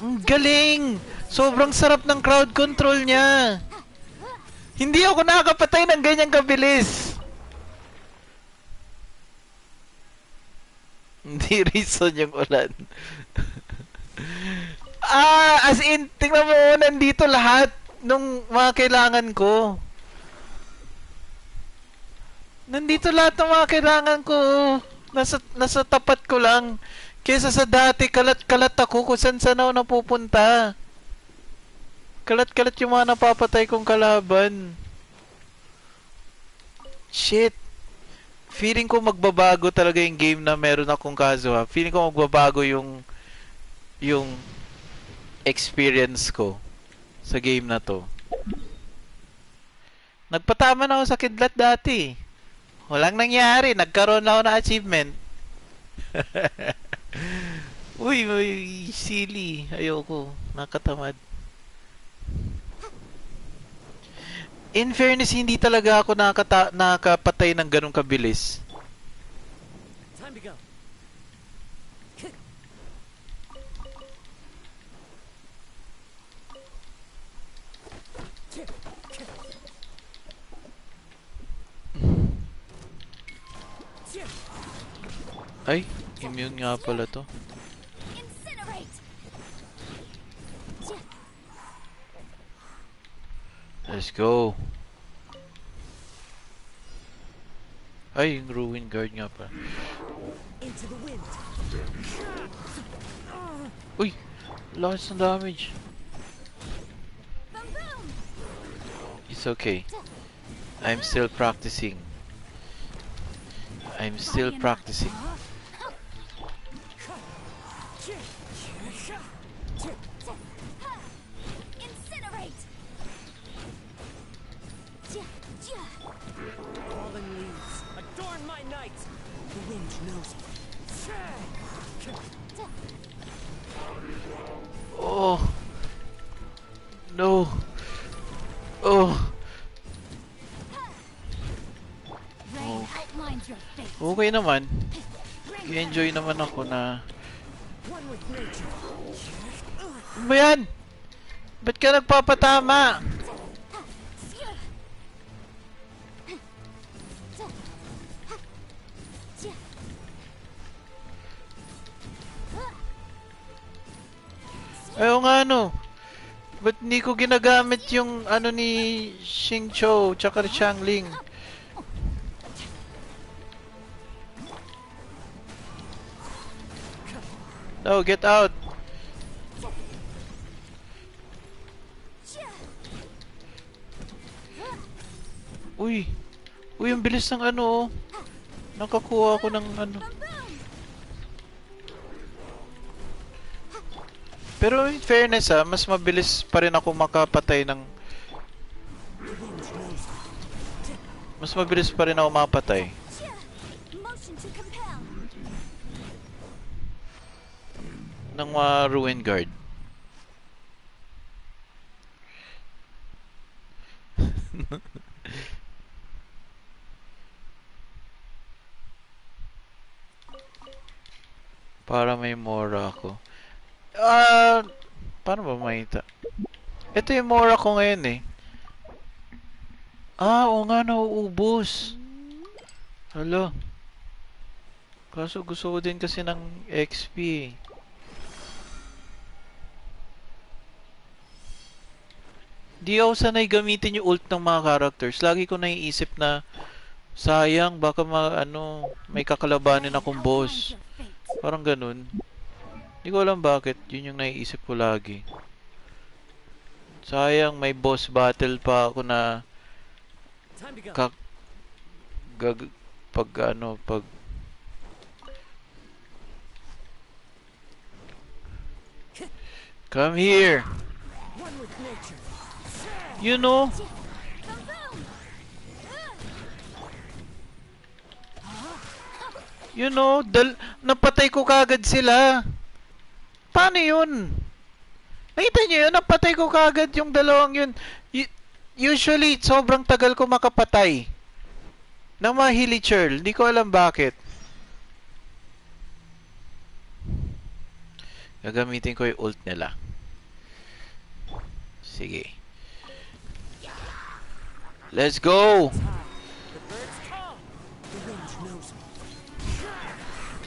Speaker 1: Ang galing! Sobrang sarap ng crowd control niya. Hindi ako nakakapatay ng ganyang kabilis. Hindi reason yung ulan. As in, tingnan mo, nandito lahat nung mga kailangan ko. Nandito lahat ng mga kailangan ko. Nasa tapat ko lang. Kesa sa dati, kalat-kalat ako kung saan ako napupunta. Kalat-kalat yung mga napapatay kong kalaban. Shit. Feeling ko magbabago talaga yung game na meron akong Kazuha. Feeling ko magbabago yung experience ko sa game na to. Nagpatama na ako sa kidlat dati. Walang nangyari. Nagkaroon na ako ng achievement. Uy, silly. Ayoko. Nakatamad. In fairness, hindi talaga ako nakapatay ng ganong kabilis.
Speaker 3: Time to go.
Speaker 1: Ay, immune nga pala to.
Speaker 4: Incinerate!
Speaker 1: Let's go. Ay, yung Ruin Guard nga pa.
Speaker 3: Into the wind.
Speaker 1: Uy! Lakas ng damage.
Speaker 4: Boom boom!
Speaker 1: It's okay. I'm still practicing. I'm still practicing.
Speaker 4: Incinerate!
Speaker 3: Fallen leaves. Adorn my night. The wind knows it.
Speaker 1: Oh! No! Oh!
Speaker 4: Rain outlines your fate.
Speaker 1: Okay naman. I-enjoy naman ako na...
Speaker 3: One with nature.
Speaker 1: Ano ba yan? Ba't ka nagpapatama? Ayaw nga no. Ba't hindi ko ginagamit yung ano ni Xingqiu tsaka Xiangling? No, get out. Uy. Uy, ang bilis ng ano oh. Nakakuha ako ng ano. Pero in fairness mas mabilis pa rin ako makapatay ng... Mas mabilis pa rin ako mapatay.
Speaker 4: Motion to compel.
Speaker 1: Ng mga Ruin Guard. Para may Mora ako. Paano ba makita? Ito yung Mora ko ngayon eh. Oo nga, nauubos. Hala. Kaso gusto ko din kasi ng XP eh. Di ako sanay gamitin yung ult ng mga characters. Lagi ko naiisip na sayang, baka may kakalabanin akong boss. Parang ganun. Hindi ko alam bakit. Yun yung naiisip ko lagi. Sayang, may boss battle pa ako na
Speaker 3: Time to go.
Speaker 1: pag come here.
Speaker 3: One with nature.
Speaker 1: You know? You know, napatay ko kagad sila. Paano yun? Nakita nyo yun? Napatay ko kagad yung dalawang yun. Usually, sobrang tagal ko makapatay ng mga Hilichurl. Hindi ko alam bakit. Gagamitin ko yung ult nila. Sige. Let's go!
Speaker 3: The bird's call. The wind knows me.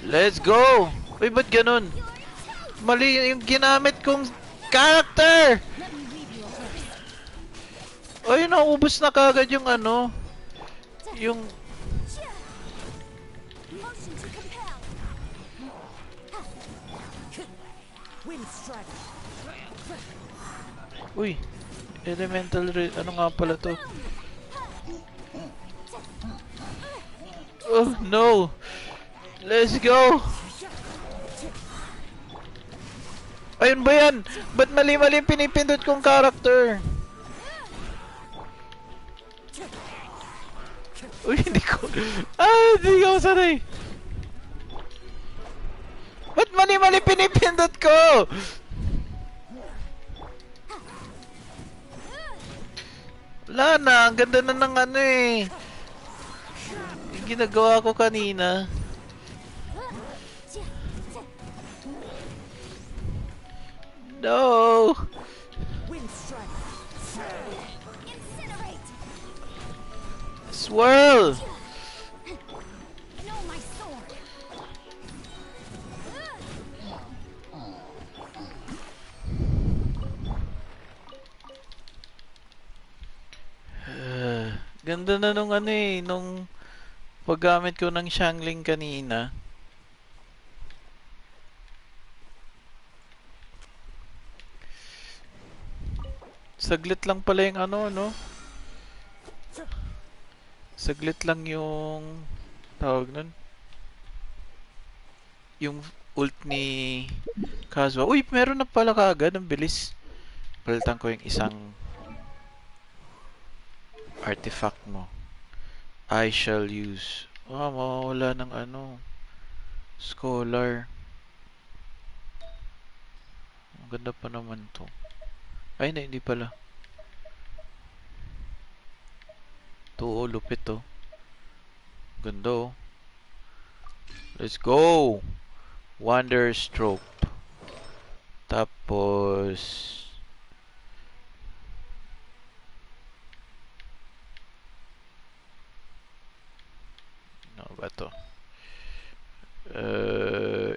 Speaker 1: Let's go! Uy, ba't ganun? Mali yung ginamit kong character!
Speaker 4: Let me leave you a verse.
Speaker 1: Ay, naubos na kagad yung ano. Yung...
Speaker 4: Motion to compel.
Speaker 3: Wind strike.
Speaker 1: Uy, ano nga pala to? Oh no! Let's go! Ayun ba yan? Ba't mali-mali yung pinipindot kong character? Uy, hindi ko... hindi ko sanay! Ba't mali-mali pinipindot ko? Wala na, ang ganda na ng ano eh. Yung ginagawa ko kanina. No!
Speaker 3: Wind strike.
Speaker 4: Incinerate.
Speaker 1: Swirl!
Speaker 4: Know my sword.
Speaker 1: Ganda na nung ano eh, nung paggamit ko ng Xiangling kanina. Saglit lang pala yung ano, no? Saglit lang yung tawag nun. Yung ult ni Kazuha. Uy, meron na pala kaagad. Ang bilis. Palitan ko yung isang artifact mo. I shall use. Mawawala ng ano. Scholar. Ang ganda pa naman to. Ay, hindi pala. To, lupit to. Ganda oh. Let's go! Wonder Stroke. Tapos... ano ba to?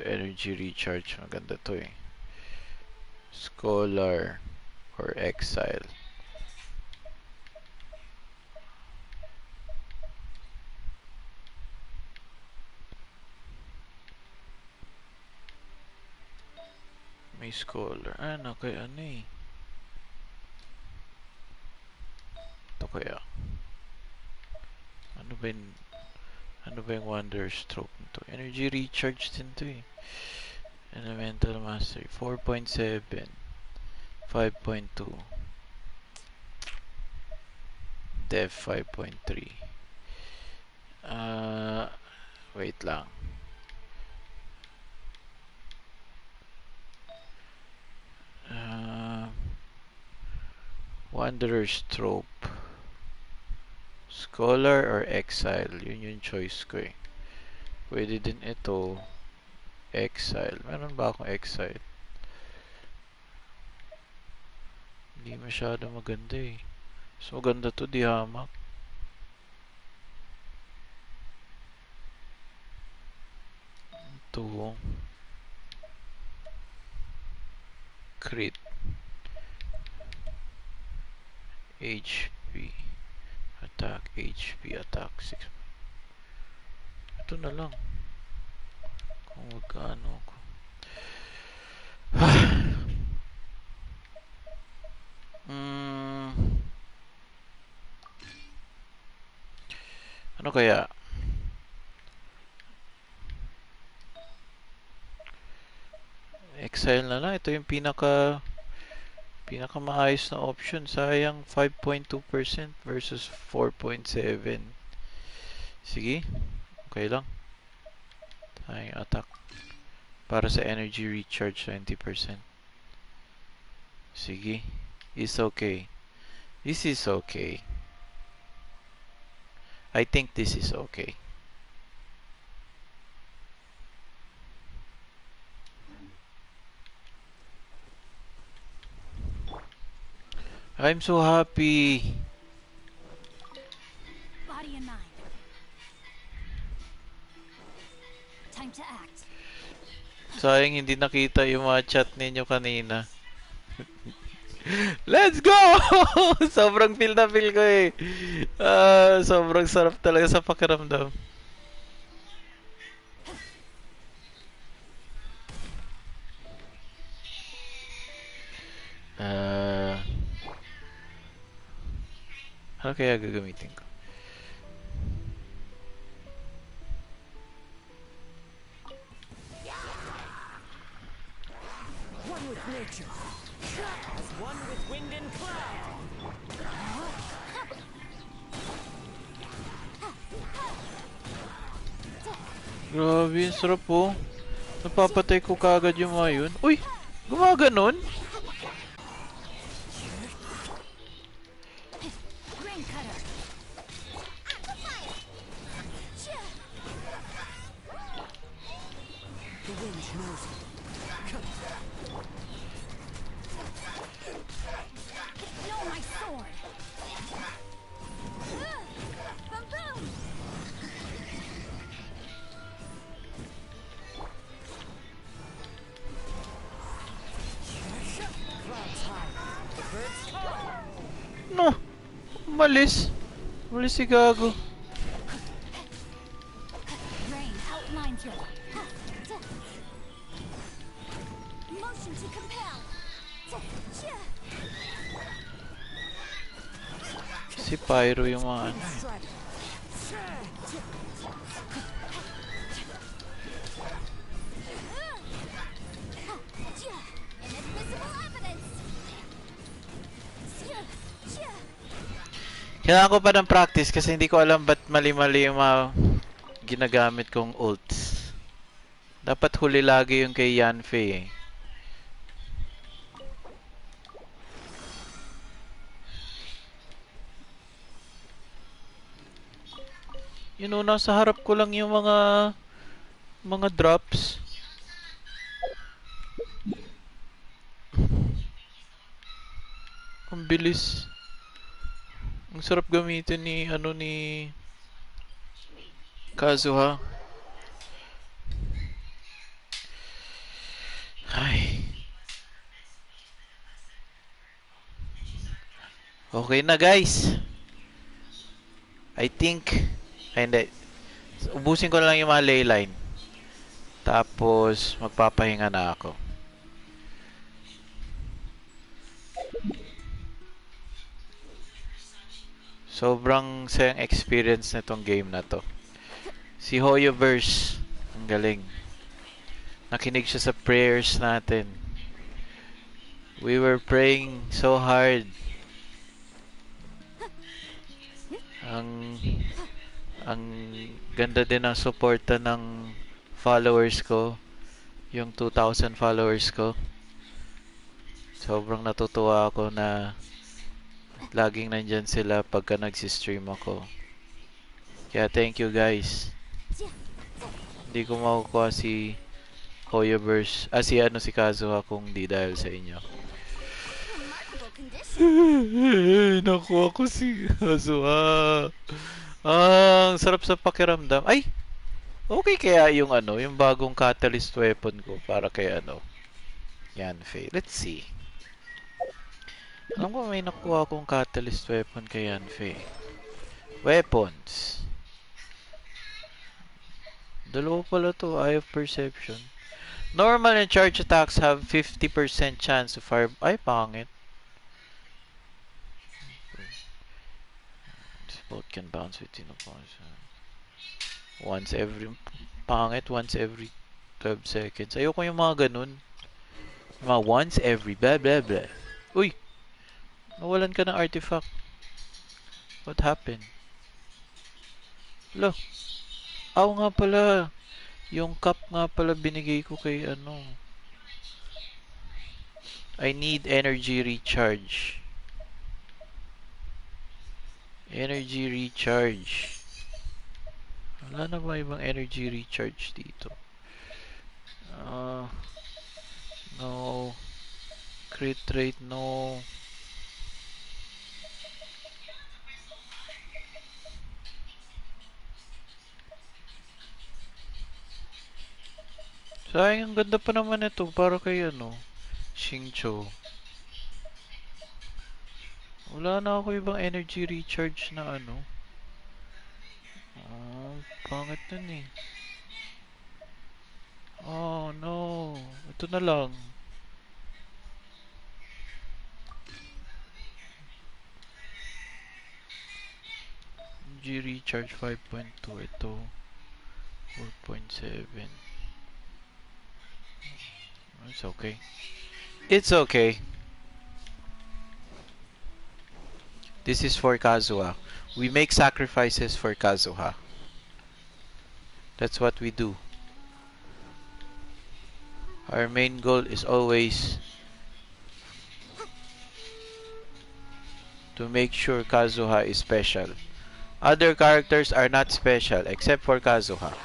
Speaker 1: Energy Recharge. Maganda to eh. Scholar or Exile. May Scholar. Ano kaya ano eh? Ito kaya. Ano ba yung Wonder Stroke nito? Energy Recharge din to eh. Elemental Mastery. 4.7. 5.2. Def 5.3. Wait lang. Wanderer's Trope. Scholar or Exile? Yun yung choice ko eh. Pwede din ito. Exile. Meron ba akong Exile? Hindi masyado maganda eh. So maganda to, di hamak. Ito. Crit. HP. Attack. HP. Attack. 6. Ito na lang. Kung magkano ako. Ano kaya? Exile na lang. Ito yung pinakamaayos na option. Sayang 5.2% versus 4.7. Sige. Okay lang. Tayong attack. Para sa energy recharge 20%. Sige. It's okay. This is okay. I think this is okay. I'm so happy.
Speaker 4: time to act.
Speaker 1: Sayang hindi nakita yung mga chat ninyo kanina. Let's go! Sobrang feel na feel ko eh. Sobrang sarap talaga sa pakiramdam. Ah, ano kaya gagamitin ko?
Speaker 3: One with nature. As one with wind and cloud.
Speaker 1: Grabe, ang sarap po. Napapatay ko kagad yung mga yun. Uy! Gumaganon?
Speaker 4: Rain cutter.
Speaker 3: The wind knows it.
Speaker 4: No, my sword. Boom, boom.
Speaker 3: Clouds high. The birds call.
Speaker 1: No! Umalis. Umalis si Gago.
Speaker 4: Rain outlines your motion to compel.
Speaker 1: Si Pyro yung mga ano.
Speaker 3: Strike.
Speaker 4: Inadmissible evidence.
Speaker 1: Kailangan ko pa ng practice kasi hindi ko alam ba't mali-mali yung mga ginagamit kong ults. Dapat huli lagi yung kay Yanfei eh. Yun o, nasa harap ko lang yung mga drops. Ang bilis. Ang sarap gamitin ni Kazuha. Ay. Okay na guys. I think ay hindi. Ubusin ko na lang yung mga ley line. Tapos magpapahinga na ako. Sobrang sayang experience na tong game na to. Si Hoyoverse, ang galing. Nakinig siya sa prayers natin. We were praying so hard. Ang ganda din ng suporta ng followers ko. Yung 2,000 followers ko. Sobrang natutuwa ako na laging nandyan sila pagka nagsistream ako. Kaya thank you guys. Hindi ko makukuha si Hoyoverse, si Kazuha kung di dahil sa inyo.
Speaker 4: Remarkable condition.
Speaker 1: Nakuha ko si Kazuha. Ang sarap sa pakiramdam. Ay! Okay kaya yung yung bagong catalyst weapon ko para kay Yanfei. Let's see. Alam ko may nakuha akong catalyst weapon kay Yanfei. Weapons. Dalawa pala to. Eye of Perception. Normal and charge attacks have 50% chance to fire. Ay, pangit. This bolt can bounce within a pause. Once every 12 seconds. Ayoko yung mga ganun. Yung mga once every blah blah blah. Uy! Nawalan ka ng artifact. What happened? Lo. Aw nga pala. Yung cup nga pala binigay ko kay I need energy recharge. Energy recharge. Wala na ba ibang energy recharge dito? No. Crit rate, no. Sayang, ang ganda pa naman ito. Para kay ano, Xingqiu. Wala na ako ibang energy recharge na ano. Ah, pangit nun eh. Oh no. Ito na lang. Energy recharge 5.2. Ito 4.7. It's okay. It's okay. This is for Kazuha. We make sacrifices for Kazuha. That's what we do. Our main goal is always to make sure Kazuha is special. Other characters are not special except for Kazuha.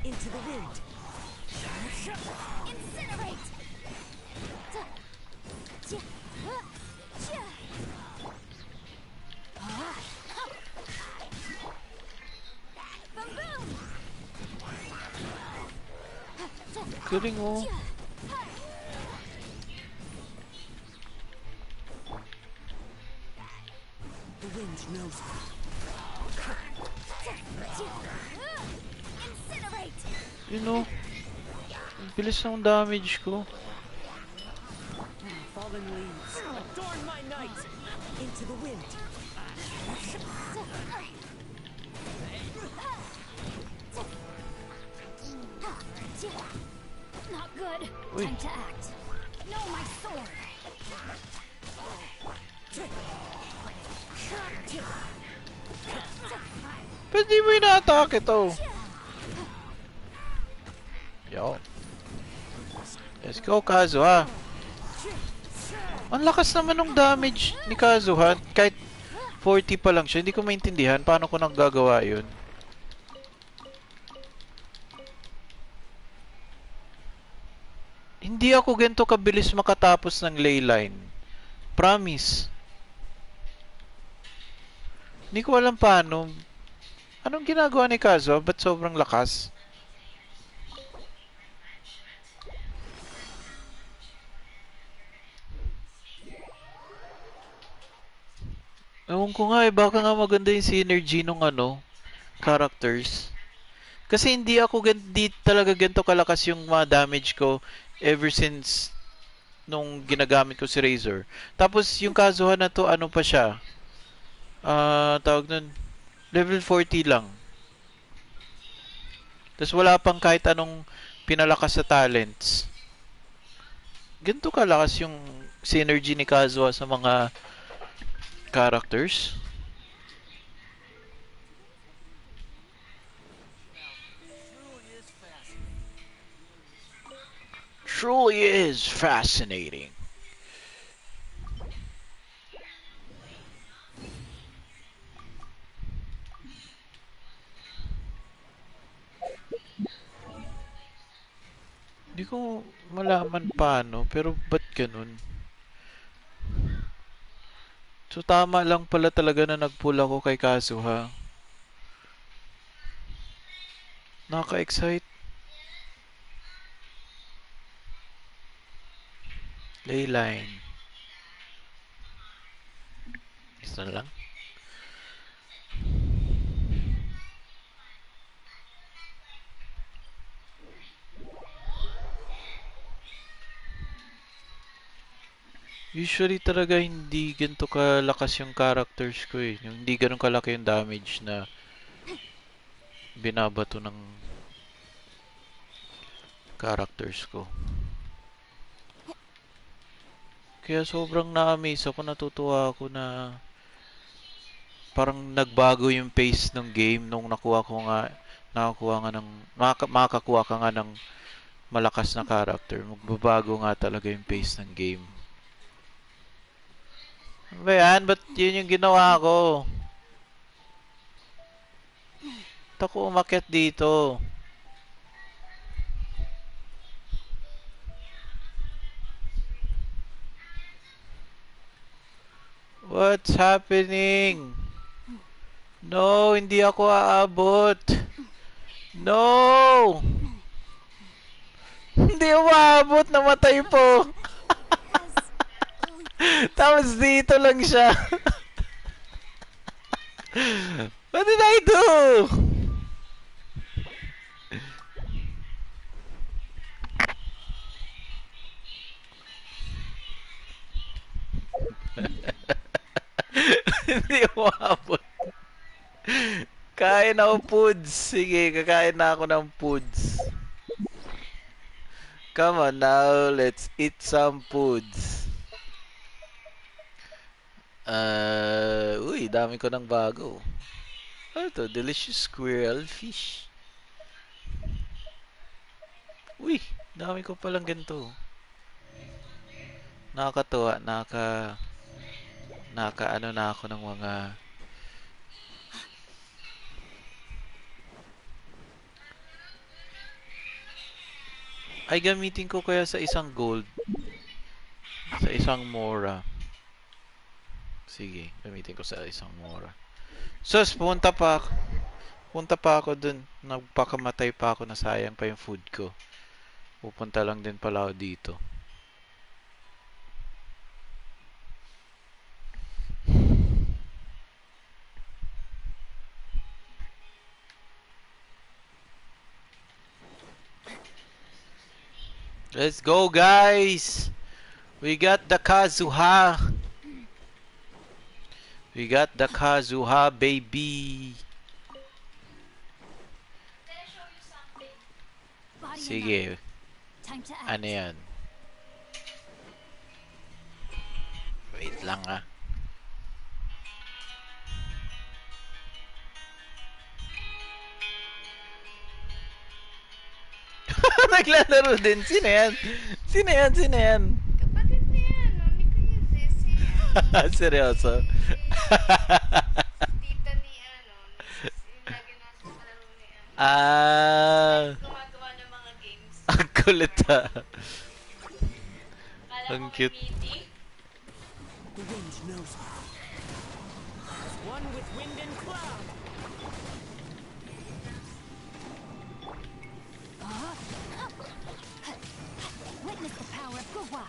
Speaker 3: Into the wind.
Speaker 4: Incinerate! Boom boom!
Speaker 1: Galing oh.
Speaker 3: The wind knows me.
Speaker 4: Incinerate!
Speaker 1: You know, ang bilis ng damage ko.
Speaker 3: Fallen leaves. Adorn my night. Into the wind.
Speaker 4: Not good.
Speaker 1: Uy.
Speaker 4: Time to act. No, my sword.
Speaker 1: Ba't di mo ina-attack ito? Yo. Let's go, Kazuha. Ang lakas naman ng damage ni Kazuha. Kahit 40 pa lang siya. Hindi ko maintindihan paano ko naggagawa yun. Hindi ako ganito kabilis makatapos ng ley line. Promise. Hindi ko alam paano. Anong ginagawa ni Kazuha? Ba't sobrang lakas? Ewan ko nga eh, baka nga maganda yung synergy nung ano, characters. Kasi hindi ako di talaga ganito kalakas yung mga damage ko ever since nung ginagamit ko si Razor. Tapos yung Kazuha na to, ano pa siya? Tawag nun, level 40 lang. Tapos wala pang kahit anong pinalakas sa talents. Ganito kalakas yung synergy ni Kazuha sa mga characters. Truly is fascinating. Hindi ko malaman paano, pero ba't ganun? So tama lang pala talaga na nag-pull ako kay Kazuha. Nakaka-excite. Leyline. Isa na lang. Usually talaga hindi ganito kalakas yung characters ko eh. Yung hindi ganun kalaki yung damage na binabato ng characters ko. Kaya sobrang na-amaze ako, natutuwa ako na parang nagbago yung pace ng game nung nakakuha nga ng makakakuha ka nga ng malakas na character. Magbabago nga talaga yung pace ng game. Ano ba yan? Ba't yun yung ginawa ko? Ba't ako umakyat dito? What's happening? No, hindi ako aabot. No! Hindi umabot, namatay po. Tapos dito lang siya. What did I do? Hindi umabot. Kain ako foods. Sige, kakain na ako ng foods. Come on now, let's eat some foods. Uy, dami ko ng bago. Ano to? Delicious squirrel fish. Uy, dami ko palang ganito. Nakakatuwa, ano na ako ng mga ay gamitin ko kaya sa isang gold, sa isang mora. Sige, gamitin ko sa isang mora. Sus, punta pa ako dun. Nagpakamatay pa ako, na sayang pa yung food ko. Pupunta lang din pala ako dito. Let's go, guys! We got the Kazuha! We got the Kazuha, baby! Sige. Ano yan? Wait lang ah. Naglalaro din. Sino yan? Sino yan? Sino yan?
Speaker 4: Kapatid niya, no? Ni Kuya Zese yan.
Speaker 1: Seryoso?
Speaker 4: Tita ni ano, yung lagi nasa kalaro ni ano. Gumagawa ng mga games.
Speaker 1: Ang kulit ah.
Speaker 4: Kala
Speaker 1: Ang
Speaker 4: ko may
Speaker 1: cute.
Speaker 4: meeting.
Speaker 3: The wind knows me. As one with wind and cloud.
Speaker 4: Witness the power of Gugwa.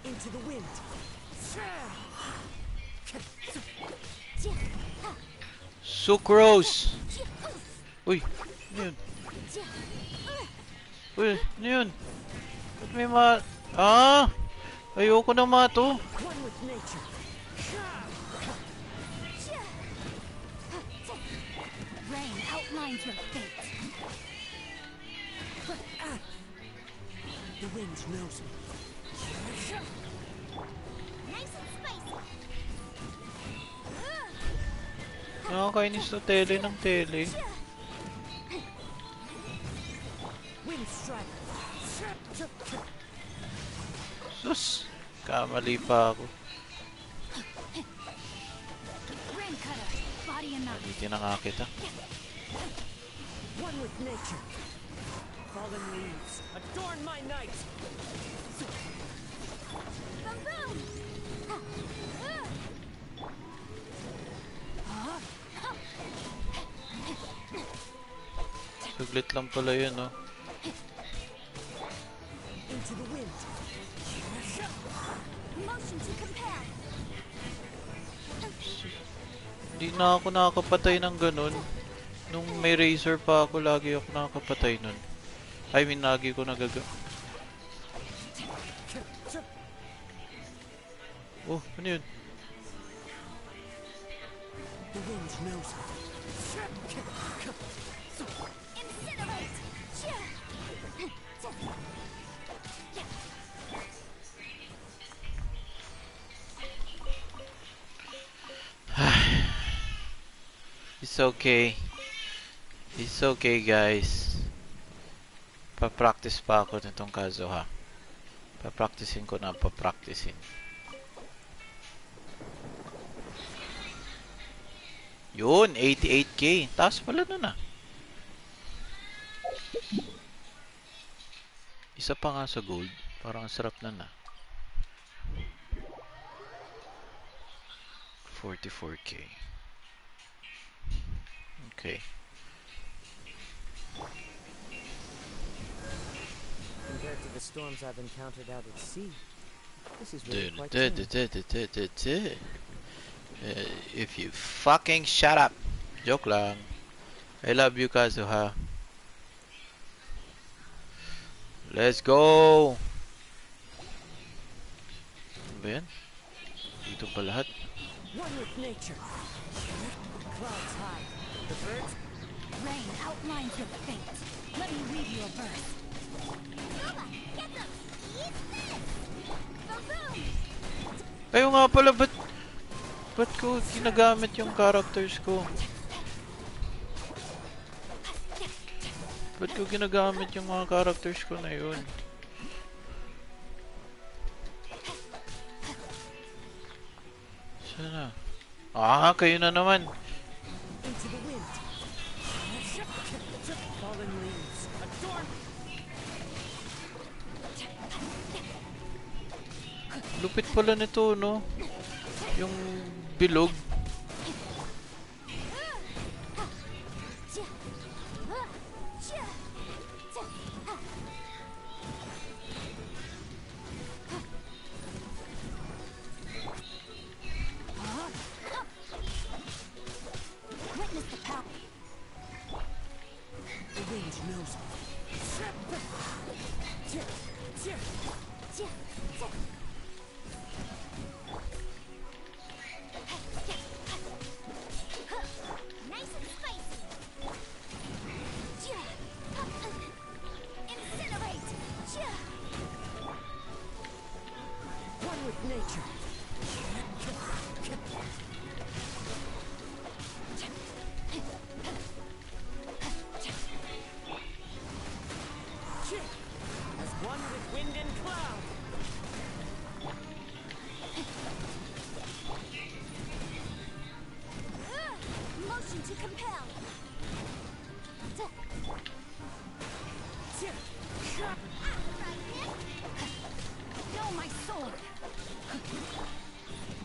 Speaker 3: Into the wind.
Speaker 1: Sucrose! Uy, ano yun? Uy, ano yun? Ba't may ayoko na to.
Speaker 3: One with nature.
Speaker 4: Rain outlines your fate.
Speaker 3: The wind knows me.
Speaker 4: Nice and spicy.
Speaker 1: Nakakainis na tele ng tele.
Speaker 3: Wind strike.
Speaker 1: Sus! Kamali pa ako.
Speaker 4: Rain cutter. Body and mind.
Speaker 1: Hindi na nga kita.
Speaker 3: One with nature. Fallen leaves adorn my night.
Speaker 4: Boom boom.
Speaker 1: Saglit lang pala yun, no?
Speaker 3: Into the wind.
Speaker 4: Motion to compare.
Speaker 1: Hindi na ako nakakapatay ng ganun. Nung may razor pa ako, lagi ako nakakapatay nun. I mean, lagi ko Oh, ano yun?
Speaker 3: The wind knows me.
Speaker 4: Incinerate.
Speaker 1: It's okay. It's okay, guys. Pa-practice pa ako nitong Kazuha. Pa-practicein ko na, pa-practicein. Yun, 88k. Taas pala nun ah. Isa pa nga sa gold. Parang ang sarap na na. 44k. Okay.
Speaker 3: Compared to the storms I've encountered out at sea, this is really
Speaker 1: Dude,
Speaker 3: quite
Speaker 1: dude,
Speaker 3: tame.
Speaker 1: dude, dude, dude, dude. If you fucking shut up. Joke lang. I love you, Kazuha. Let's go! Ano ba yan? Dito pa lahat.
Speaker 3: One with nature. Clouds high. The birds.
Speaker 5: Rain outlines your fate. Let me read you a verse. Nova, get them! Eat this! Baboom!
Speaker 1: Ayaw nga pala, ba't ko ginagamit yung characters ko? Ba't ko ginagamit yung mga characters ko na yun? Sana? Ah, kayo na naman.
Speaker 3: Into the wind. Fallen leaves. Adorn.
Speaker 1: Lupit pala nito, no? Yung bilog.
Speaker 5: Witness the power.
Speaker 3: The wind knows me.
Speaker 5: Nice and spicy. Incinerate.
Speaker 3: One with nature. As one with wind and cloud.
Speaker 5: Motion to compel. Know my sword.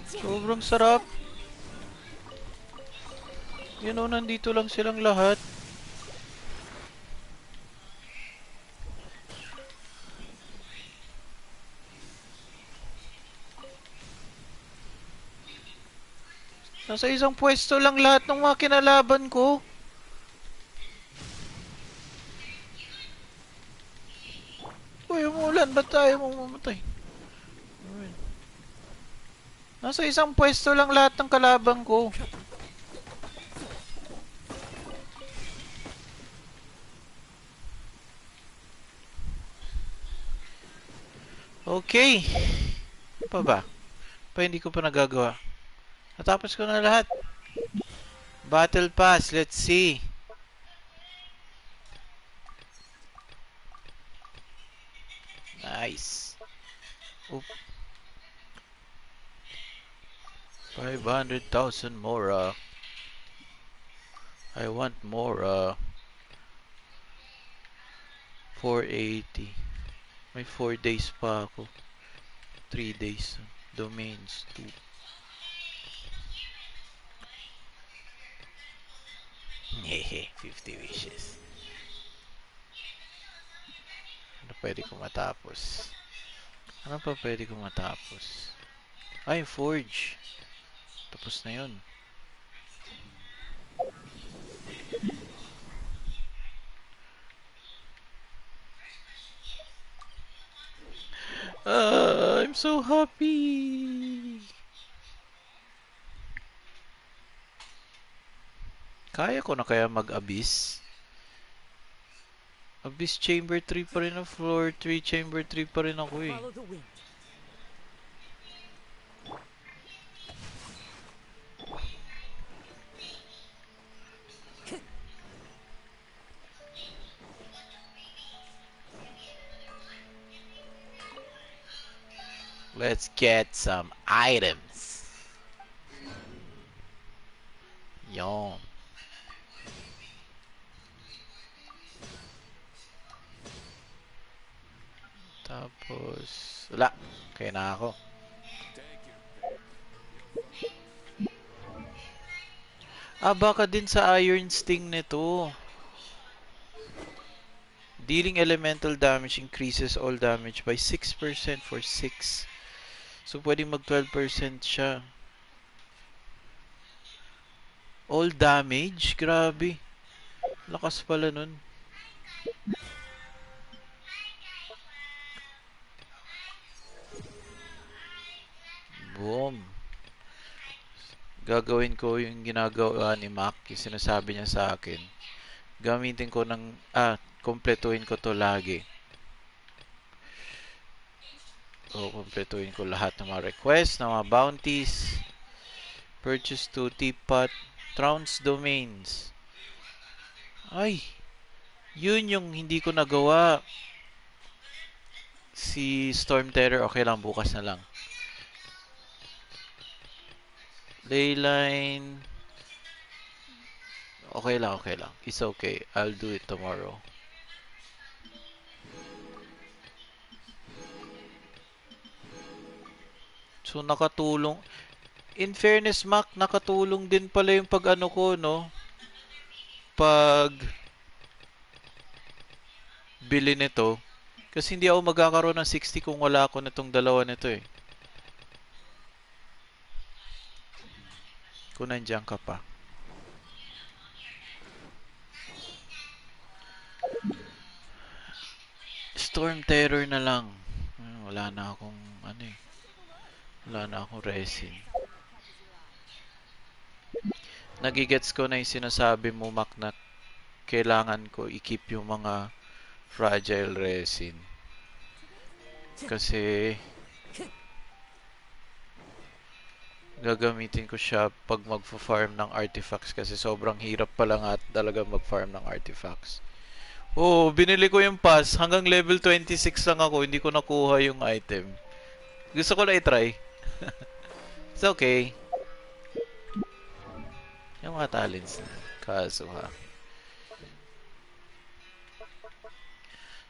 Speaker 1: Sobrang sarap. You know, nandito lang silang lahat. Nasa isang pwesto lang lahat ng mga kinalaban ko. Uy, umulan. Ba't tayo mamamatay? Ayun. Nasa isang pwesto lang lahat ng kalaban ko. Okay. Ano pa ba? Hindi ko pa nagagawa. Natapos ko na lahat. Battle Pass, let's see. Nice. Oop. 500,000 more. I want more. 480. May 4 days pa ako. 3 days. Domains 2. Hehe, 50 wishes. Ano pwede ko matapos? Ano pa pwede ko matapos? Ay, Forge. Tapos na yun. I'm so happy. Kaya ko na kaya mag-Abyss? Abyss Chamber 3 pa rin ang floor 3, Chamber 3 pa rin ako eh.
Speaker 3: Follow the wind.
Speaker 1: Let's get some items. Yon. Wala. Kaya na ako. Baka din sa Iron Sting nito. Dealing elemental damage increases all damage by 6% for 6. So, pwedeng mag 12% siya. All damage? Grabe. Lakas pala nun. Boom. Gagawin ko yung ginagawa ni Mac, yung sinasabi niya sa akin. Gamitin ko ng, kompletuhin ko to lagi. Kompletuhin ko lahat ng mga requests, ng mga bounties. Purchase to teapot, trounce domains. Ay, yun yung hindi ko nagawa. Si Storm Terror, okay lang, bukas na lang. Leyline. Okay lang, okay lang. It's okay. I'll do it tomorrow. So, nakatulong. In fairness, Mac, nakatulong din pala yung pag-ano ko, no? Pag bili nito. Kasi hindi ako magkakaroon ng 60 kung wala ako nitong dalawa nito eh. Kung nandiyan ka pa. Storm Terror na lang. Wala na akong ano eh. Wala na akong resin. Nagigets ko na yung sinasabi mo, Mac, na kailangan ko i-keep yung mga fragile resin. Kasi gagamitin ko siya pag magfa-farm ng artifacts kasi sobrang hirap pala nga talaga mag-farm ng artifacts. Oh, binili ko yung pass. Hanggang level 26 lang ako. Hindi ko nakuha yung item. Gusto ko na i-try. It's okay. Yung mga talents na. Kaso ha.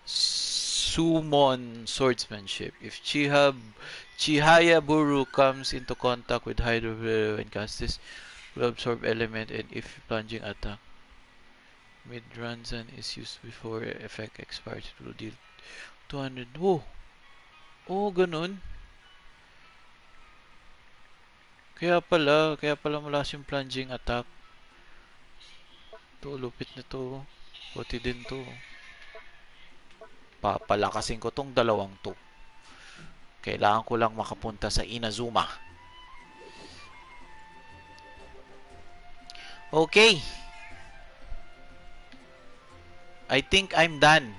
Speaker 1: Summon Swordsmanship. If Chihaya-Buru comes into contact with Hydro when cast this, will absorb element and if plunging attack. Mid-Ranzan is used before effect expires. It will deal 200. Oh! Oh, ganun. Kaya pala malakas yung plunging attack. To, lupit na to. Puti din to. Papalakasin ko tong dalawang to. Kailangan ko lang makapunta sa Inazuma. Okay. I think I'm done.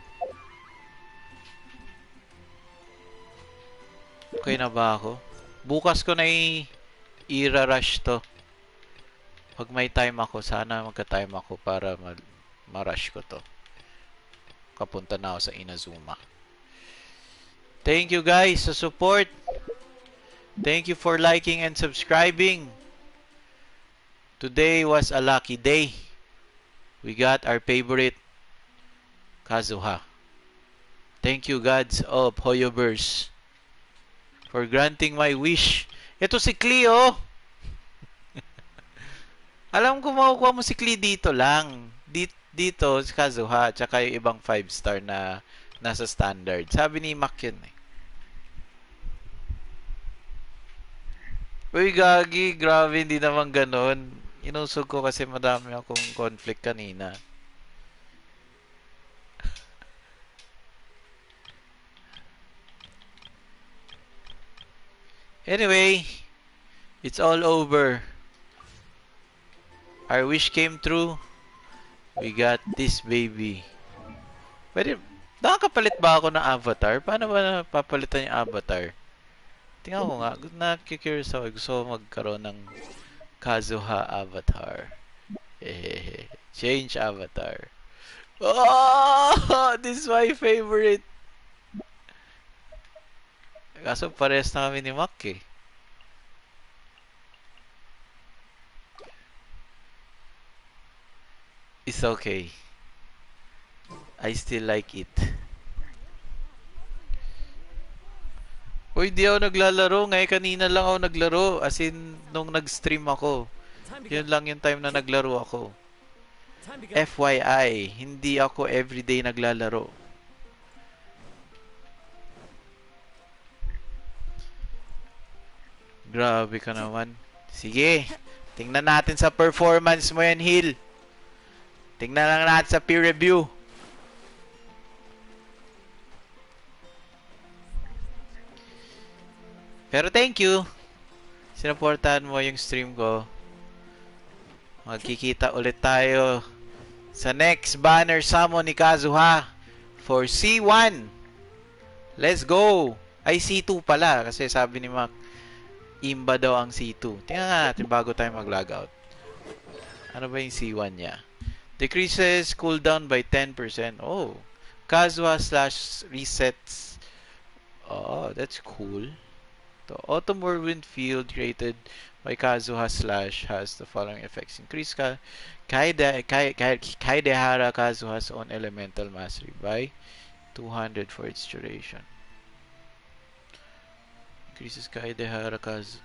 Speaker 1: Okay na ba ako? Bukas ko na i-rush to. Pag may time ako, sana magka-time ako para ma-rush ko to. Kapunta na ako sa Inazuma. Thank you guys sa support. Thank you for liking and subscribing. Today was a lucky day. We got our favorite Kazuha. Thank you gods of Hoyoverse for granting my wish. Ito si Cleo. Alam ko makukuha mo si Cleo dito lang. Dito si Kazuha tsaka yung ibang 5-star na nasa standard. Sabi ni Mac yun eh. Uy, gagi. Grabe, hindi naman ganon. Inusog ko kasi madami akong conflict kanina. Anyway, it's all over. Our wish came true. We got this baby. Pwede, nakakapalit ba ako ng avatar? Paano ba napapalitan yung avatar? Tingnan ko nga. Nakikurious ako. Gusto ko magkaroon ng Kazuha avatar. Change avatar. Oh! This is my favorite. Kaso pares na kami ni Mac eh. It's okay. I still like it. Uy, di ako naglalaro. Ngayon kanina lang ako naglaro. As in, nung nag-stream ako.
Speaker 3: Time to
Speaker 1: Yun
Speaker 3: go.
Speaker 1: lang yung time na naglaro ako.
Speaker 3: Time to go.
Speaker 1: FYI, hindi ako everyday naglalaro. Grabe ka naman. Sige. Tingnan natin sa performance mo yan, Hill. Tingnan lang natin sa peer review. Pero thank you. Sinuportahan mo yung stream ko. Magkikita ulit tayo sa next banner summon ni Kazuha for C1. Let's go! Ay, C2 pala. Kasi sabi ni Mac, Imba daw ang C2. Tingnan nga natin bago tayo mag-logout. Ano ba yung C1 niya? Decreases cooldown by 10%. Oh. Kazuha slash resets. Oh, that's cool. The Autumn Whirlwind field created by Kazuha slash has the following effects. Increase Kaidehara Kazuha's own elemental mastery by 200 for its duration. Increases Kaidehara Kazuha.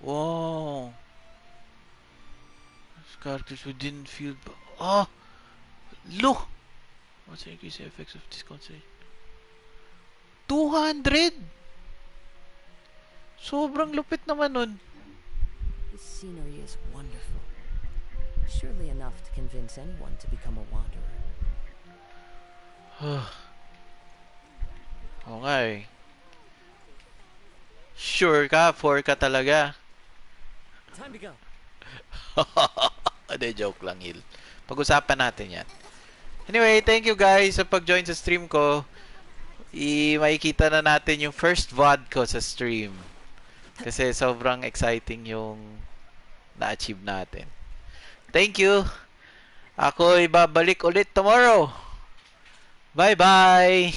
Speaker 1: Whoa! Characters within field. Oh! Look! What's the increase effects of this concentration? 200! Sobrang lupit naman nun.
Speaker 2: This scenery is wonderful. Surely enough to convince anyone to become a wanderer.
Speaker 1: Oo nga eh. Sure ka? 4 ka talaga.
Speaker 3: Time to go.
Speaker 1: Hindi, joke lang, Hil. Pag-usapan natin yan. Anyway, thank you guys sa pag-join sa stream ko. Makikita na natin yung first VOD ko sa stream. Kasi sobrang exciting yung na-achieve natin. Thank you. Ako ibabalik ulit tomorrow. Bye-bye.